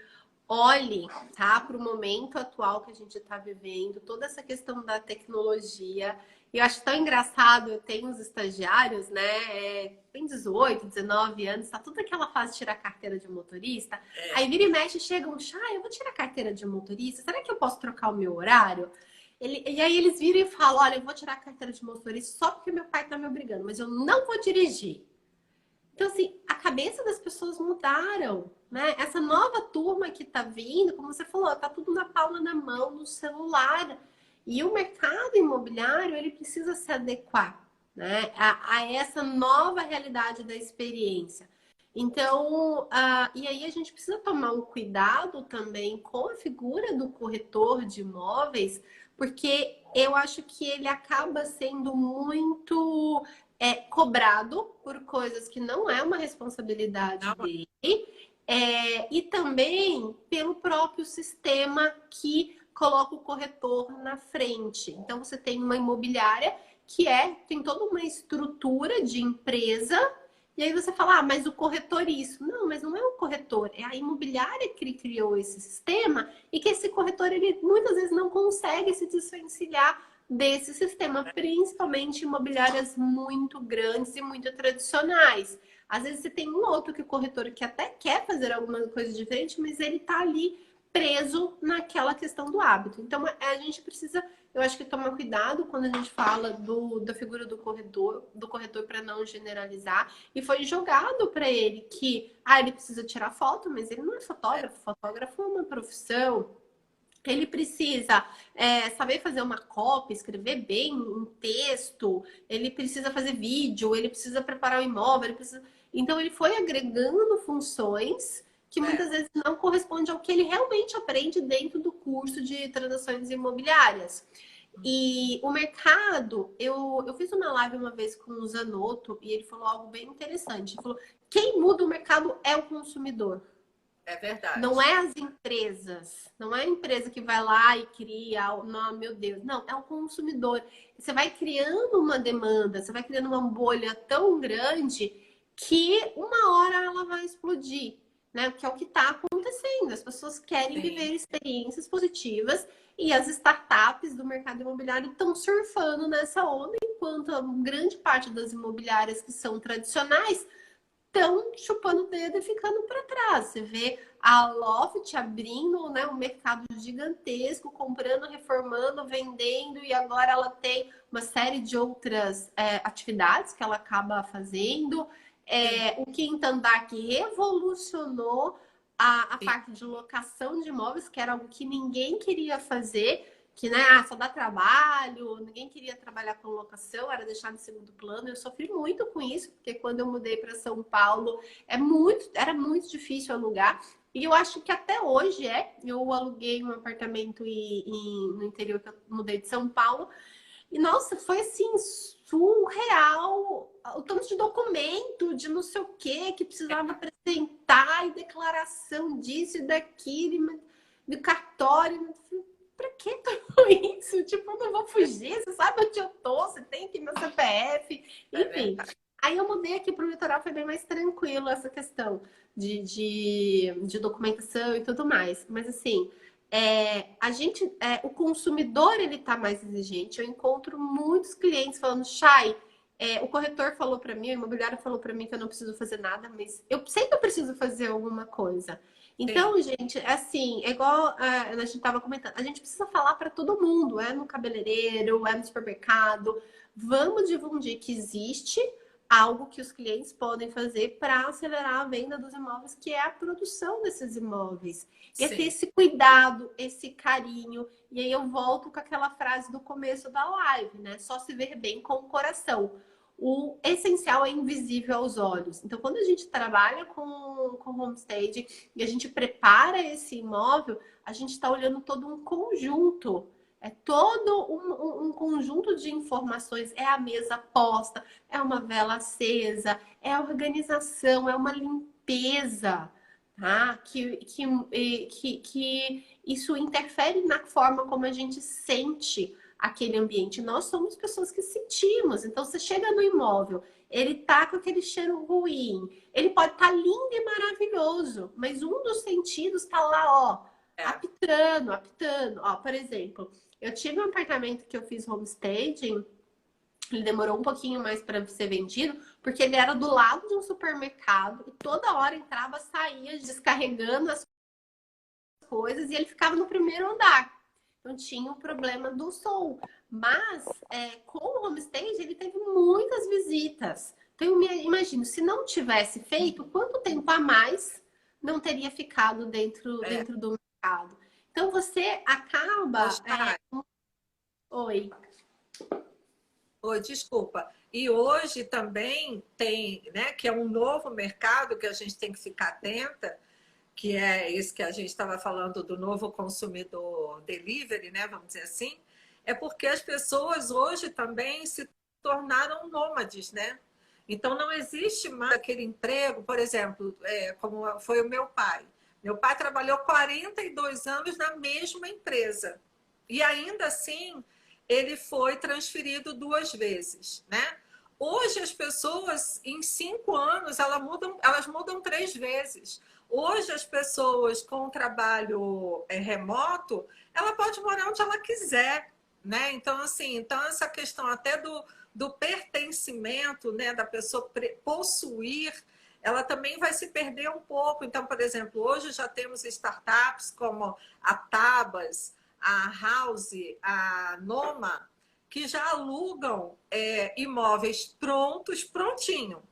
olhe, tá, para o momento atual que a gente está vivendo, toda essa questão da tecnologia. E eu acho tão engraçado, eu tenho uns estagiários, né? Tem 18, 19 anos, tá toda aquela fase de tirar carteira de motorista. Aí vira e mexe, chegam, eu vou tirar carteira de motorista, será que eu posso trocar o meu horário? E aí eles viram e falam, olha, eu vou tirar a carteira de motorista só porque meu pai tá me obrigando, mas eu não vou dirigir. Então, assim, a cabeça das pessoas mudaram, né? Essa nova turma que tá vindo, como você falou, tá tudo na palma da mão, no celular. E o mercado imobiliário, ele precisa se adequar, né? A essa nova realidade da experiência. Então, e aí a gente precisa tomar um cuidado também com a figura do corretor de imóveis, porque eu acho que ele acaba sendo muito cobrado por coisas que não é uma responsabilidade dele, e também pelo próprio sistema que coloca o corretor na frente. Então, você tem uma imobiliária que tem toda uma estrutura de empresa, e aí você fala, mas o corretor isso. Não, mas não é o corretor, é a imobiliária que criou esse sistema e que esse corretor, ele muitas vezes não consegue se desvencilhar desse sistema, principalmente imobiliárias muito grandes e muito tradicionais. Às vezes você tem um outro que o corretor que até quer fazer alguma coisa diferente, mas ele tá ali preso naquela questão do hábito. Então, a gente precisa, eu acho que tomar cuidado quando a gente fala da figura do corretor para não generalizar. E foi jogado para ele que, ele precisa tirar foto, mas ele não é fotógrafo. Fotógrafo é uma profissão. Ele precisa saber fazer uma copy, escrever bem um texto, ele precisa fazer vídeo, ele precisa preparar o imóvel, Então ele foi agregando funções que muitas vezes não correspondem ao que ele realmente aprende dentro do curso de transações imobiliárias. E o mercado, eu fiz uma live uma vez com o Zanotto e ele falou algo bem interessante. Ele falou: quem muda o mercado é o consumidor. É verdade. Não é as empresas, não é a empresa que vai lá e cria, não, meu Deus, não, é o consumidor. Você vai criando uma demanda, você vai criando uma bolha tão grande que uma hora ela vai explodir, né? Que é o que está acontecendo. As pessoas querem viver experiências positivas e as startups do mercado imobiliário estão surfando nessa onda, enquanto a grande parte das imobiliárias que são tradicionais estão chupando o dedo e ficando para trás. Você vê a Loft abrindo, né, um mercado gigantesco, comprando, reformando, vendendo, e agora ela tem uma série de outras atividades que ela acaba fazendo. O Quinto Andar, que revolucionou a parte de locação de imóveis, que era algo que ninguém queria fazer, que só dá trabalho, ninguém queria trabalhar com locação, era deixar em segundo plano. Eu sofri muito com isso, porque quando eu mudei para São Paulo, era muito difícil alugar. E eu acho que até hoje eu aluguei um apartamento no interior, que eu mudei de São Paulo, e nossa, foi assim, surreal o tanto de documento, de não sei o que precisava apresentar, e declaração disso e daquilo, do cartório. Pra que tudo isso? Tipo, eu não vou fugir, você sabe onde eu tô, você tem aqui meu CPF, enfim. Aí eu mudei aqui pro litoral, foi bem mais tranquilo essa questão de documentação e tudo mais. Mas assim, o consumidor, ele tá mais exigente. Eu encontro muitos clientes falando: Chay, o corretor falou para mim, o imobiliário falou para mim que eu não preciso fazer nada, mas eu sei que eu preciso fazer alguma coisa. Então, gente, assim, é igual a gente estava comentando, a gente precisa falar para todo mundo, no cabeleireiro, no supermercado. Vamos difundir que existe algo que os clientes podem fazer para acelerar a venda dos imóveis, que é a produção desses imóveis. E é ter esse cuidado, esse carinho. E aí eu volto com aquela frase do começo da live, né? Só se ver bem com o coração. O essencial é invisível aos olhos. Então, quando a gente trabalha com homestaging e a gente prepara esse imóvel, a gente está olhando todo um conjunto. É todo um conjunto de informações. É a mesa posta, é uma vela acesa, é a organização, é uma limpeza, tá? Que isso interfere na forma como a gente sente aquele ambiente. Nós somos pessoas que sentimos. Então, você chega no imóvel, ele tá com aquele cheiro ruim, ele pode estar lindo e maravilhoso, mas um dos sentidos tá lá, ó, apitando. Ó, por exemplo, eu tive um apartamento que eu fiz homestaging, ele demorou um pouquinho mais para ser vendido, porque ele era do lado de um supermercado e toda hora entrava, saía, descarregando as coisas, e ele ficava no primeiro andar. Então tinha o problema do som. Mas com o homestaging ele teve muitas visitas. Então eu imagino, se não tivesse feito, quanto tempo a mais não teria ficado dentro do mercado? Então você acaba... Oi. Oi, desculpa. E hoje também tem, né, que é um novo mercado que a gente tem que ficar atenta, que é esse que a gente estava falando do novo consumidor delivery, né, vamos dizer assim, é porque as pessoas hoje também se tornaram nômades, né? Então não existe mais aquele emprego, por exemplo, como foi o meu pai. Meu pai trabalhou 42 anos na mesma empresa e ainda assim ele foi transferido 2 vezes, né? Hoje as pessoas, em 5 anos, elas mudam 3 vezes. Hoje as pessoas com trabalho remoto, ela pode morar onde ela quiser, né? Então, assim, essa questão até do pertencimento, né, da pessoa possuir ela também vai se perder um pouco. Então, por exemplo, hoje já temos startups como a Tabas, a House, a Noma, que já alugam imóveis prontos, prontinho,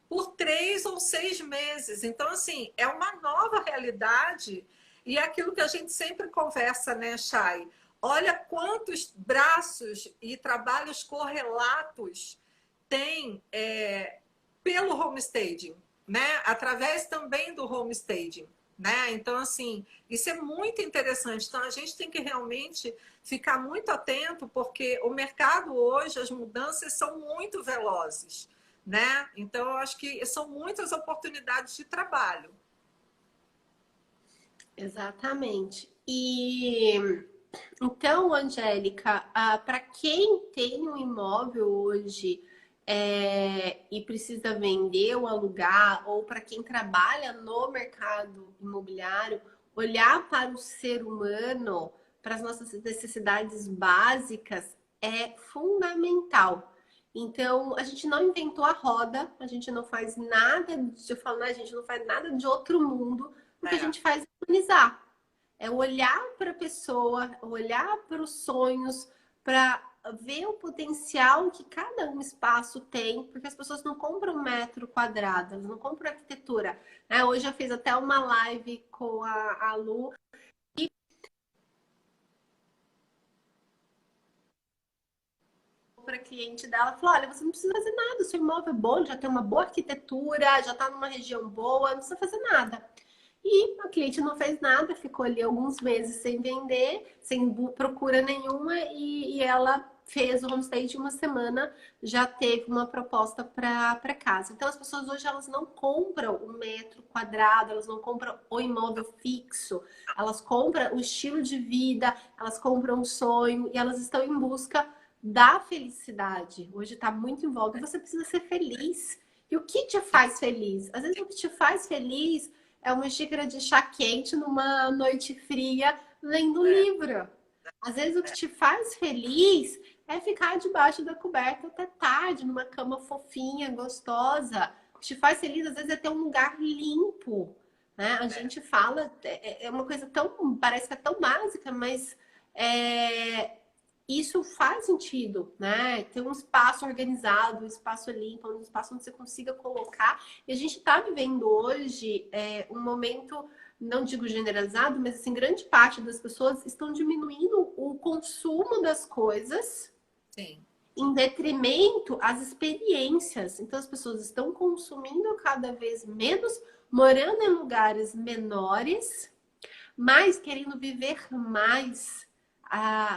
por 3 ou 6 meses. Então, assim, é uma nova realidade e é aquilo que a gente sempre conversa, né, Chay? Olha quantos braços e trabalhos correlatos tem pelo homestaging, né? Através também do homestaging, né? Então, assim, isso é muito interessante. Então, a gente tem que realmente ficar muito atento, porque o mercado hoje, as mudanças são muito velozes, né? Então, eu acho que são muitas oportunidades de trabalho. Exatamente. E então, Angélica, para quem tem um imóvel hoje e precisa vender ou alugar, ou para quem trabalha no mercado imobiliário, olhar para o ser humano, para as nossas necessidades básicas, é fundamental. Então, a gente não inventou a roda, a gente não faz nada, eu falo, né, a gente não faz nada de outro mundo, o que a É, gente faz é humanizar. É olhar para a pessoa, olhar para os sonhos, para ver o potencial que cada um espaço tem, porque as pessoas não compram um metro quadrado, elas não compram arquitetura. Hoje eu fiz até uma live com a Lu para cliente dela, falou: olha, você não precisa fazer nada, o seu imóvel é bom, já tem uma boa arquitetura, já está numa região boa, não precisa fazer nada. E a cliente não fez nada, ficou ali alguns meses sem vender, sem procura nenhuma, e ela fez o homestay de uma semana, já teve uma proposta para casa. Então, as pessoas hoje elas não compram o metro quadrado, elas não compram o imóvel fixo, elas compram o estilo de vida, elas compram o sonho e elas estão em busca da felicidade. Hoje está muito em voga e você precisa ser feliz. E o que te faz feliz? Às vezes o que te faz feliz é uma xícara de chá quente numa noite fria lendo um livro. Às vezes o que te faz feliz é ficar debaixo da coberta até tarde, numa cama fofinha, gostosa. O que te faz feliz, às vezes, é ter um lugar limpo. Né? A gente fala, é uma coisa tão, parece que é tão básica, mas isso faz sentido, né? Ter um espaço organizado, um espaço limpo, um espaço onde você consiga colocar. E a gente está vivendo hoje um momento, não digo generalizado, mas assim, grande parte das pessoas estão diminuindo o consumo das coisas. sim. Em detrimento às experiências. Então, as pessoas estão consumindo cada vez menos, morando em lugares menores, mas querendo viver mais,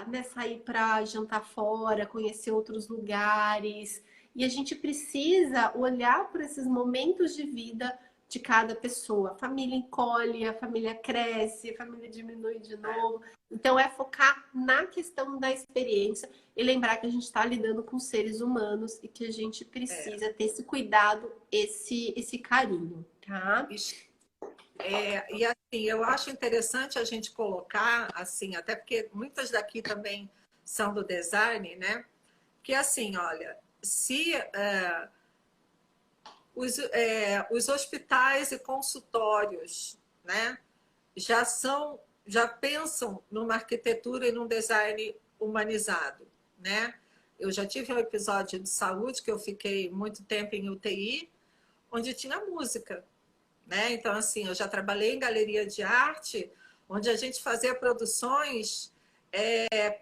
né, sair para jantar fora, conhecer outros lugares. E a gente precisa olhar para esses momentos de vida de cada pessoa. A família encolhe, a família cresce, a família diminui de novo. Então, é focar na questão da experiência e lembrar que a gente está lidando com seres humanos e que a gente precisa ter esse cuidado, esse carinho, tá? E assim, eu acho interessante a gente colocar, assim, até porque muitas daqui também são do design, né? Que assim, olha, se os hospitais e consultórios, né, já pensam numa arquitetura e num design humanizado, né? Eu já tive um episódio de saúde que eu fiquei muito tempo em UTI, onde tinha música, né? Então, assim, eu já trabalhei em galeria de arte, onde a gente fazia produções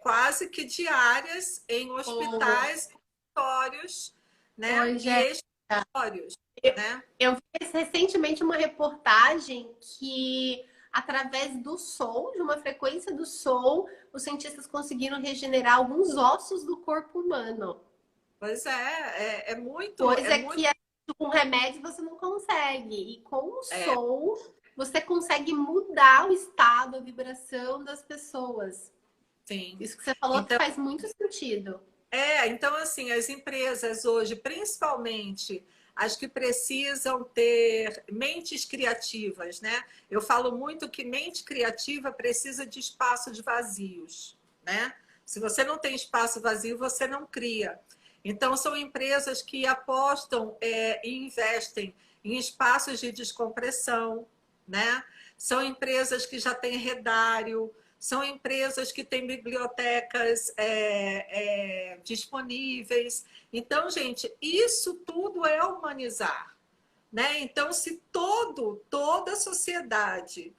quase que diárias em hospitais, consultórios, né? Oi, E Jéssica. escritórios, né? Eu vi recentemente uma reportagem que, através do som, de uma frequência do som, os cientistas conseguiram regenerar alguns ossos do corpo humano. Pois é muito, Coisa que com remédio você não consegue. E com o é, som, você consegue mudar o estado, a vibração das pessoas. sim. Isso que você falou Então, faz muito sentido. então, assim, as empresas hoje, principalmente as que precisam ter mentes criativas, né? Eu falo muito que mente criativa precisa de espaços vazios, né? Se você não tem espaço vazio, você não cria. Então, são empresas que apostam e investem em espaços de descompressão, né? São empresas que já têm redário, são empresas que têm bibliotecas disponíveis. Então, gente, isso tudo é humanizar, né? Então, se toda a sociedade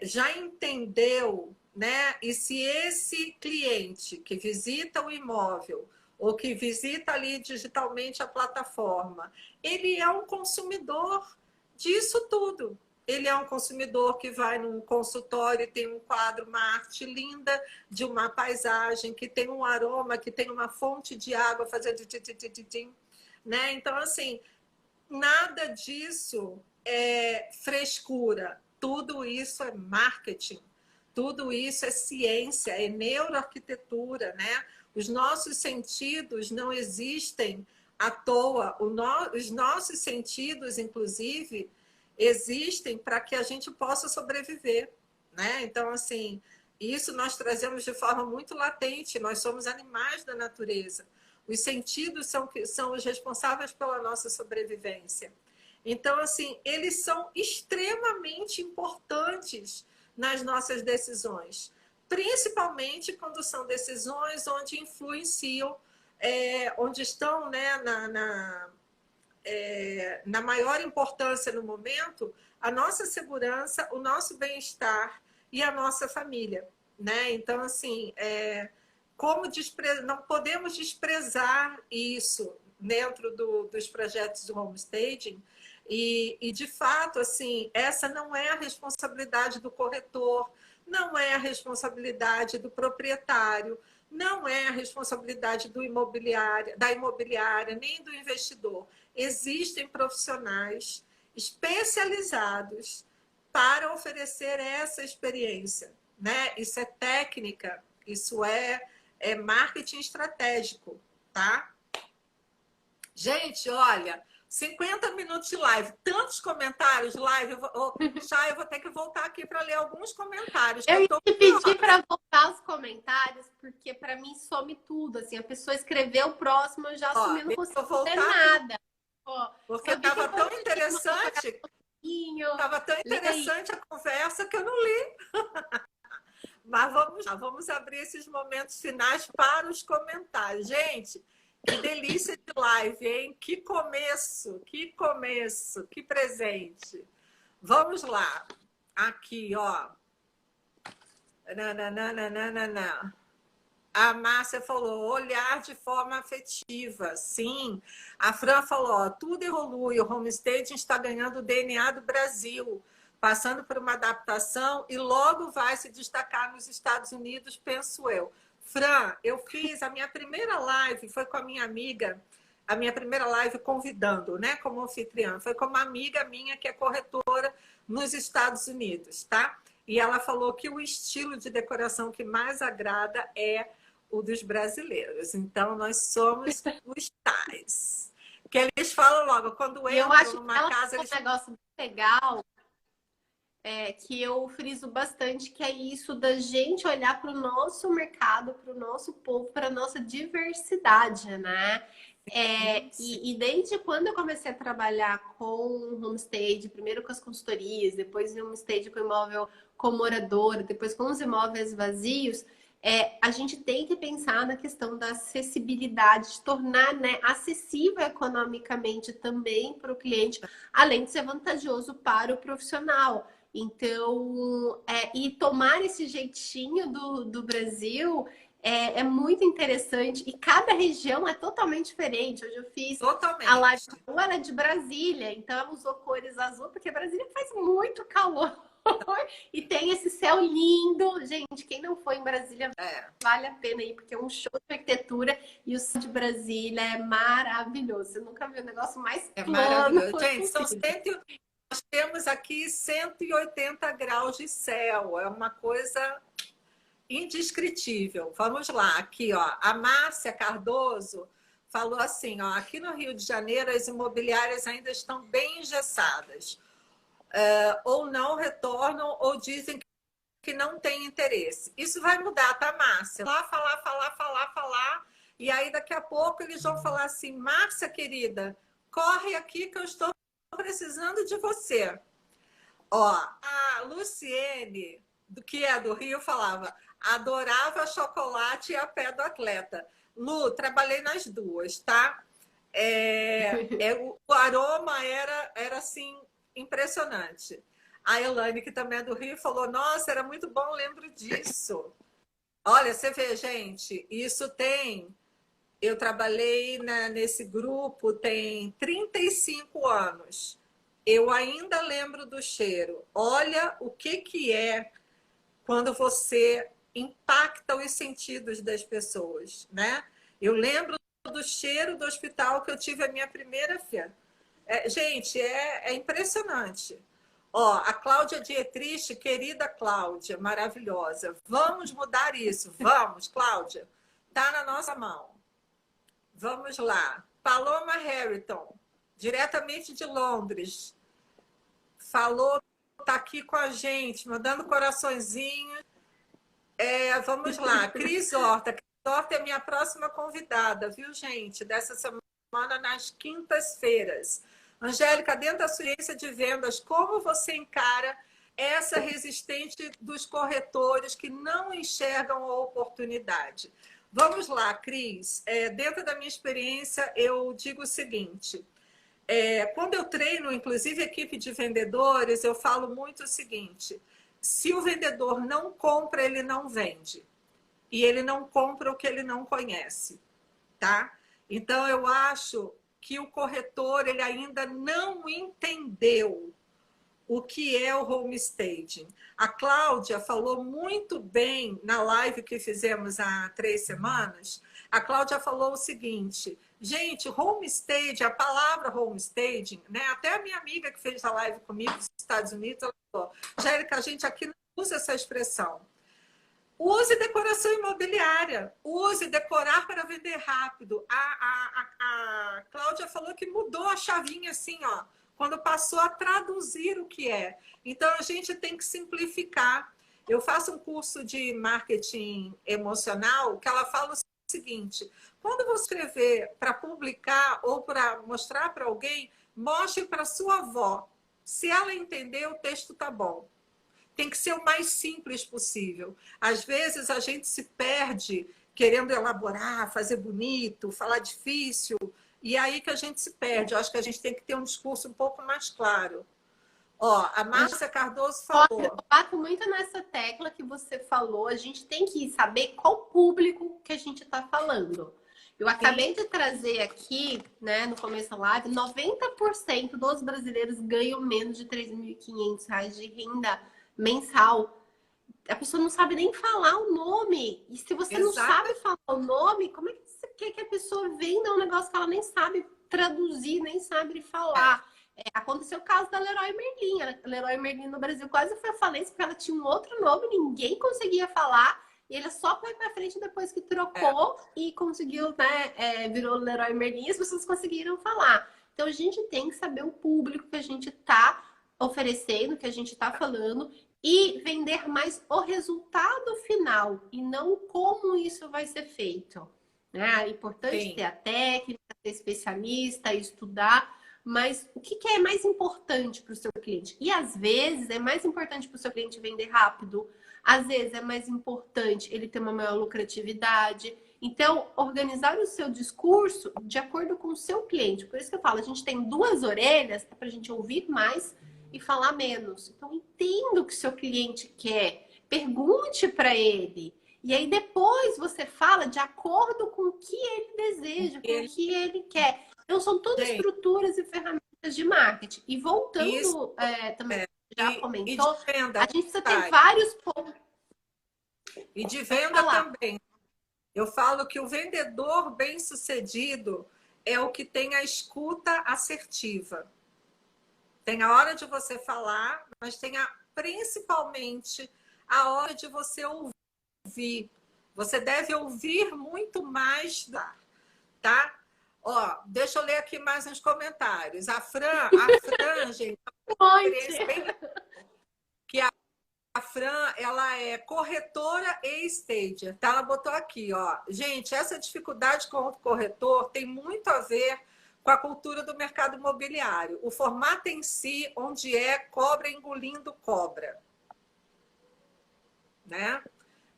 já entendeu, né? E se esse cliente que visita o imóvel ou que visita ali digitalmente a plataforma, ele é um consumidor disso tudo. Ele é um consumidor que vai num consultório e tem um quadro, uma arte linda de uma paisagem, que tem um aroma, que tem uma fonte de água fazendo tim, né? Então, assim, nada disso é frescura. Tudo isso é marketing. Tudo isso é ciência, é neuroarquitetura, né? Os nossos sentidos não existem à toa. Os nossos sentidos, inclusive, existem para que a gente possa sobreviver, né? Então, assim, isso nós trazemos de forma muito latente. Nós somos animais da natureza. Os sentidos são os responsáveis pela nossa sobrevivência. Então, assim, eles são extremamente importantes nas nossas decisões, principalmente quando são decisões onde influenciam, onde estão, né, na maior importância no momento, a nossa segurança, o nosso bem-estar e a nossa família, né? Então, assim, não podemos desprezar isso dentro dos projetos do homestaging. E, de fato, assim, essa não é a responsabilidade do corretor, não é a responsabilidade do proprietário, não é a responsabilidade da imobiliária, nem do investidor. Existem profissionais especializados para oferecer essa experiência, né? Isso é técnica, isso é marketing estratégico, tá? Gente, olha, 50 minutos de live, tantos comentários, live, eu vou ter que voltar aqui para ler alguns comentários. Eu ia te pedir para voltar os comentários, porque para mim some tudo, assim, a pessoa escreveu o próximo, eu já assumi, eu não consigo ver nada. Porque estava tão interessante, a conversa que eu não li. Mas vamos abrir esses momentos finais para os comentários. Gente, que delícia de live, hein? Que começo, que presente. Vamos lá. Aqui, ó. Nananana. A Márcia falou, olhar de forma afetiva. Sim. A Fran falou, ó, tudo evolui. O homestaging está ganhando o DNA do Brasil, passando por uma adaptação e logo vai se destacar nos Estados Unidos, penso eu. Fran, eu fiz a minha primeira live, foi com a minha amiga, a minha primeira live convidando, né, como anfitriã. Foi com uma amiga minha que é corretora nos Estados Unidos, tá? E ela falou que o estilo de decoração que mais agrada é o dos brasileiros. Então, nós somos os tais. Que eles falam logo, quando entram numa casa... Eu acho que um negócio legal, que eu friso bastante, que é isso da gente olhar para o nosso mercado, para o nosso povo, para a nossa diversidade, né? E desde quando eu comecei a trabalhar com homestay, primeiro com as consultorias, depois em homestay com imóvel com morador, depois com os imóveis vazios, a gente tem que pensar na questão da acessibilidade, de tornar, né, acessível economicamente também para o cliente, além de ser vantajoso para o profissional. Então, e tomar esse jeitinho do Brasil é muito interessante. E cada região é totalmente diferente. Hoje eu fiz a live, ela é de Brasília, então ela usou cores azul, porque Brasília faz muito calor. E tem esse céu lindo. Gente, quem não foi em Brasília, vale a pena ir, porque é um show de arquitetura e o céu de Brasília é maravilhoso. Você nunca viu um negócio mais plano. Maravilhoso. Gente, nós temos aqui 180 graus de céu. É uma coisa indescritível. Vamos lá, aqui, ó. A Márcia Cardoso falou assim, ó, aqui no Rio de Janeiro as imobiliárias ainda estão bem engessadas. Ou não retornam, ou dizem que não tem interesse. Isso vai mudar, tá, Márcia? Falar, e aí daqui a pouco eles vão falar assim, Márcia, querida, corre aqui que eu estou precisando de você. Ó, a Luciene, que é do Rio, falava, adorava chocolate e a pé do atleta. Lu, trabalhei nas duas, tá? O aroma era assim, impressionante. A Elane, que também é do Rio, falou, nossa, era muito bom, lembro disso. Olha, você vê, gente, isso tem... Eu trabalhei nesse grupo tem 35 anos. Eu ainda lembro do cheiro. Olha o que é quando você impacta os sentidos das pessoas, né? Eu lembro do cheiro do hospital que eu tive a minha primeira filha. Gente, é impressionante. Ó, a Cláudia Dietrich, querida Cláudia, maravilhosa. Vamos mudar isso. Vamos, Cláudia. Tá na nossa mão. Vamos lá. Paloma Harrington, diretamente de Londres. Falou, tá aqui com a gente, mandando coraçõezinho. Vamos lá. Cris Horta. Cris Horta é minha próxima convidada, viu, gente? Dessa semana, nas quintas-feiras. Angélica, dentro da sua experiência de vendas, como você encara essa resistente dos corretores que não enxergam a oportunidade? Vamos lá, Cris. Dentro da minha experiência, eu digo o seguinte. Quando eu treino, inclusive, equipe de vendedores, eu falo muito o seguinte. Se o vendedor não compra, ele não vende. E ele não compra o que ele não conhece, tá? Então, eu acho que o corretor ele ainda não entendeu o que é o home staging. A Cláudia falou muito bem na live que fizemos há 3 semanas. A Cláudia falou o seguinte, gente, home staging, a palavra home staging, né? Até a minha amiga que fez a live comigo dos Estados Unidos, ela falou, Angélica, a gente aqui não usa essa expressão. Use decoração imobiliária, use decorar para vender rápido. A Cláudia falou que mudou a chavinha assim, ó, quando passou a traduzir o que é. Então, a gente tem que simplificar. Eu faço um curso de marketing emocional que ela fala o seguinte, quando você escrever para publicar ou para mostrar para alguém, mostre para sua avó. Se ela entender, o texto tá bom. Tem que ser o mais simples possível. Às vezes a gente se perde querendo elaborar, fazer bonito, falar difícil, e aí que a gente se perde. Eu acho que a gente tem que ter um discurso um pouco mais claro. Ó, a Márcia Cardoso falou. Eu bato muito nessa tecla que você falou. A gente tem que saber qual público que a gente está falando. Eu acabei de trazer aqui, né, no começo da live, 90% dos brasileiros ganham menos de R$ 3.500 de renda mensal. A pessoa não sabe nem falar o nome. E se você não sabe falar o nome, como é que você quer que a pessoa venda um negócio que ela nem sabe traduzir, nem sabe falar? Aconteceu o caso da Leroy Merlin. A Leroy Merlin no Brasil quase foi à falência porque ela tinha um outro nome, ninguém conseguia falar. E ele só foi pra frente depois que trocou e conseguiu, né? Virou Leroy Merlin e as pessoas conseguiram falar. Então a gente tem que saber o público que a gente tá oferecendo, que a gente tá falando e vender mais o resultado final e não como isso vai ser feito. Né? É importante ter a técnica, ser especialista, estudar, mas o que é mais importante para o seu cliente? E às vezes é mais importante para o seu cliente vender rápido, às vezes é mais importante ele ter uma maior lucratividade. Então, organizar o seu discurso de acordo com o seu cliente. Por isso que eu falo, a gente tem 2 orelhas para a gente ouvir mais e falar menos. Então, entenda o que o seu cliente quer, pergunte para ele. E aí, depois você fala de acordo com o que ele deseja, com o que ele quer. Então, são tudo estruturas e ferramentas de marketing. E voltando, também, já comentou, a gente precisa ter vários pontos. E de venda também. Eu falo que o vendedor bem-sucedido é o que tem a escuta assertiva. Tem a hora de você falar, mas tem principalmente a hora de você ouvir. Você deve ouvir muito mais, tá? Ó, deixa eu ler aqui mais uns comentários. A Fran, gente, que a Fran, ela é corretora e stager, tá? Ela botou aqui, ó. Gente, essa dificuldade com o corretor tem muito a ver com a cultura do mercado imobiliário. O formato em si, onde é cobra engolindo cobra. Né?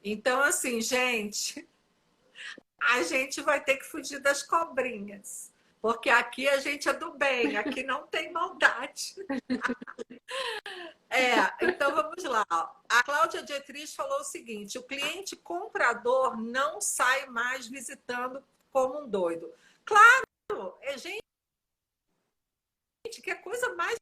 Então, assim, gente, a gente vai ter que fugir das cobrinhas. Porque aqui a gente é do bem, aqui não tem maldade. Então vamos lá. A Cláudia Dietrich falou o seguinte: o cliente comprador não sai mais visitando como um doido. Claro, gente, que é coisa mais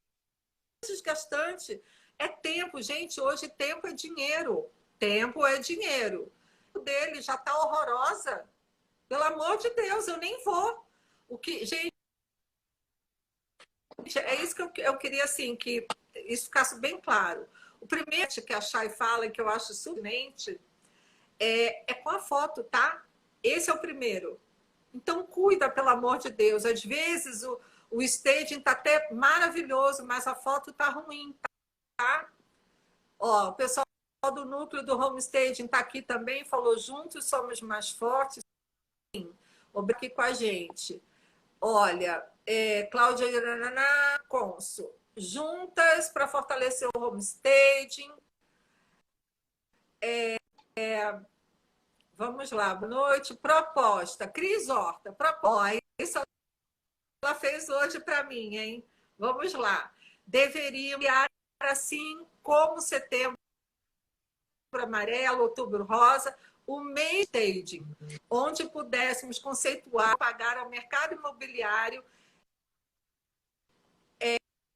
desgastante é tempo. Gente, hoje tempo é dinheiro. Tempo é dinheiro. O dele já está horrorosa. Pelo amor de Deus, eu nem vou. Gente, é isso que eu queria, assim, que isso ficasse bem claro. O primeiro que a Chay fala, e que eu acho surpreendente, é com a foto, tá? Esse é o primeiro. Então, cuida, pelo amor de Deus. Às vezes, o staging tá até maravilhoso, mas a foto tá ruim, tá? Ó, o pessoal do núcleo do home staging tá aqui também, falou: juntos somos mais fortes. Sim, aqui com a gente. Olha, Cláudia Consul, juntas para fortalecer o home staging. Vamos lá, boa noite. Proposta, Cris Horta. Isso ela fez hoje para mim, hein? Vamos lá. Deveria criar assim como Setembro Amarelo, Outubro Rosa, o mês staging, onde pudéssemos conceituar, pagar ao mercado imobiliário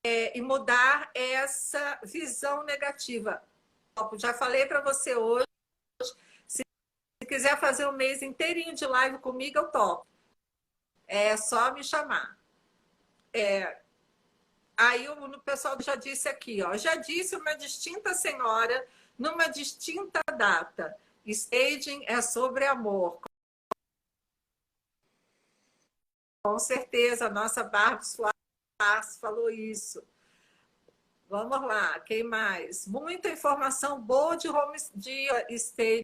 e mudar essa visão negativa. Já falei para você hoje, se quiser fazer um mês inteirinho de live comigo, eu topo. É só me chamar. Aí o pessoal já disse aqui, ó, já disse uma distinta senhora numa distinta data. Staging é sobre amor. Com certeza, a nossa Barbie Soares falou isso. Vamos lá, quem mais? Muita informação boa de home de stage.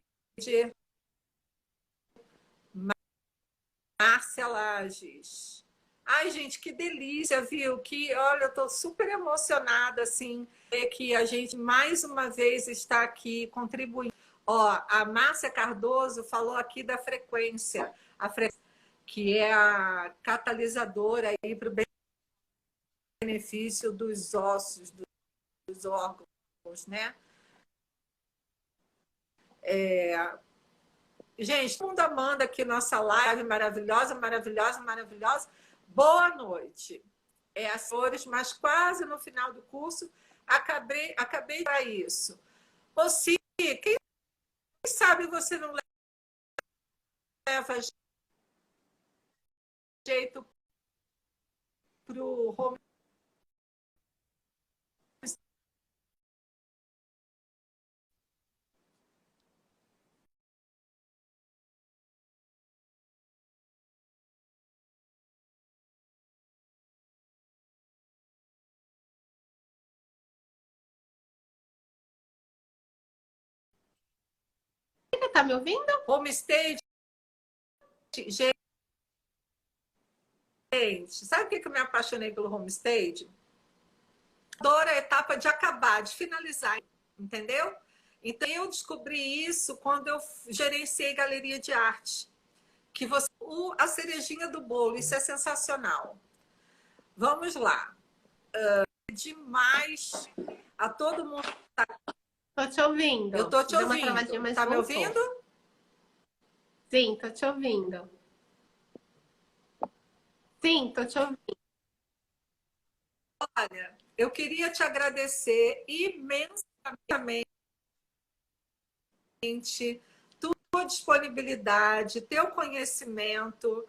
Márcia Lages. Ai, gente, que delícia, viu? Que, olha, eu tô super emocionada, assim, que a gente mais uma vez está aqui contribuindo. Ó, a Márcia Cardoso falou aqui da frequência, que é a catalisadora aí para o benefício dos ossos, dos órgãos, né? Gente, todo mundo amando aqui nossa live maravilhosa, maravilhosa, maravilhosa. Boa noite. As flores, mas quase no final do curso, acabei para isso. Você, quem sabe você não leva jeito para o home. Tá me ouvindo? Homestage, gente, sabe por que eu me apaixonei pelo homestage? Adoro a etapa de acabar, de finalizar, entendeu? Então eu descobri isso quando eu gerenciei galeria de arte, que você a cerejinha do bolo, isso é sensacional. Vamos lá. Demais a todo mundo. Tô te ouvindo. Eu tô te ouvindo. Tá me ouvindo? Sim, tô te ouvindo. Sim, tô te ouvindo. Olha, eu queria te agradecer imensamente tua disponibilidade, teu conhecimento.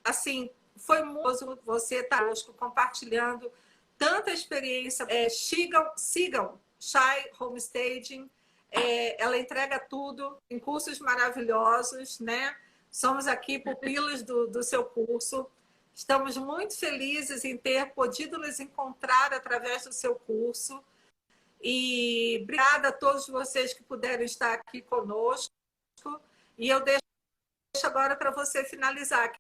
Assim, foi muito você estar conosco compartilhando tanta experiência. Sigam Chay Homestaging. Ela entrega tudo em cursos maravilhosos, né? Somos aqui pupilos do seu curso. Estamos muito felizes em ter podido nos encontrar através do seu curso. E obrigada a todos vocês que puderam estar aqui conosco. E eu deixo agora para você finalizar.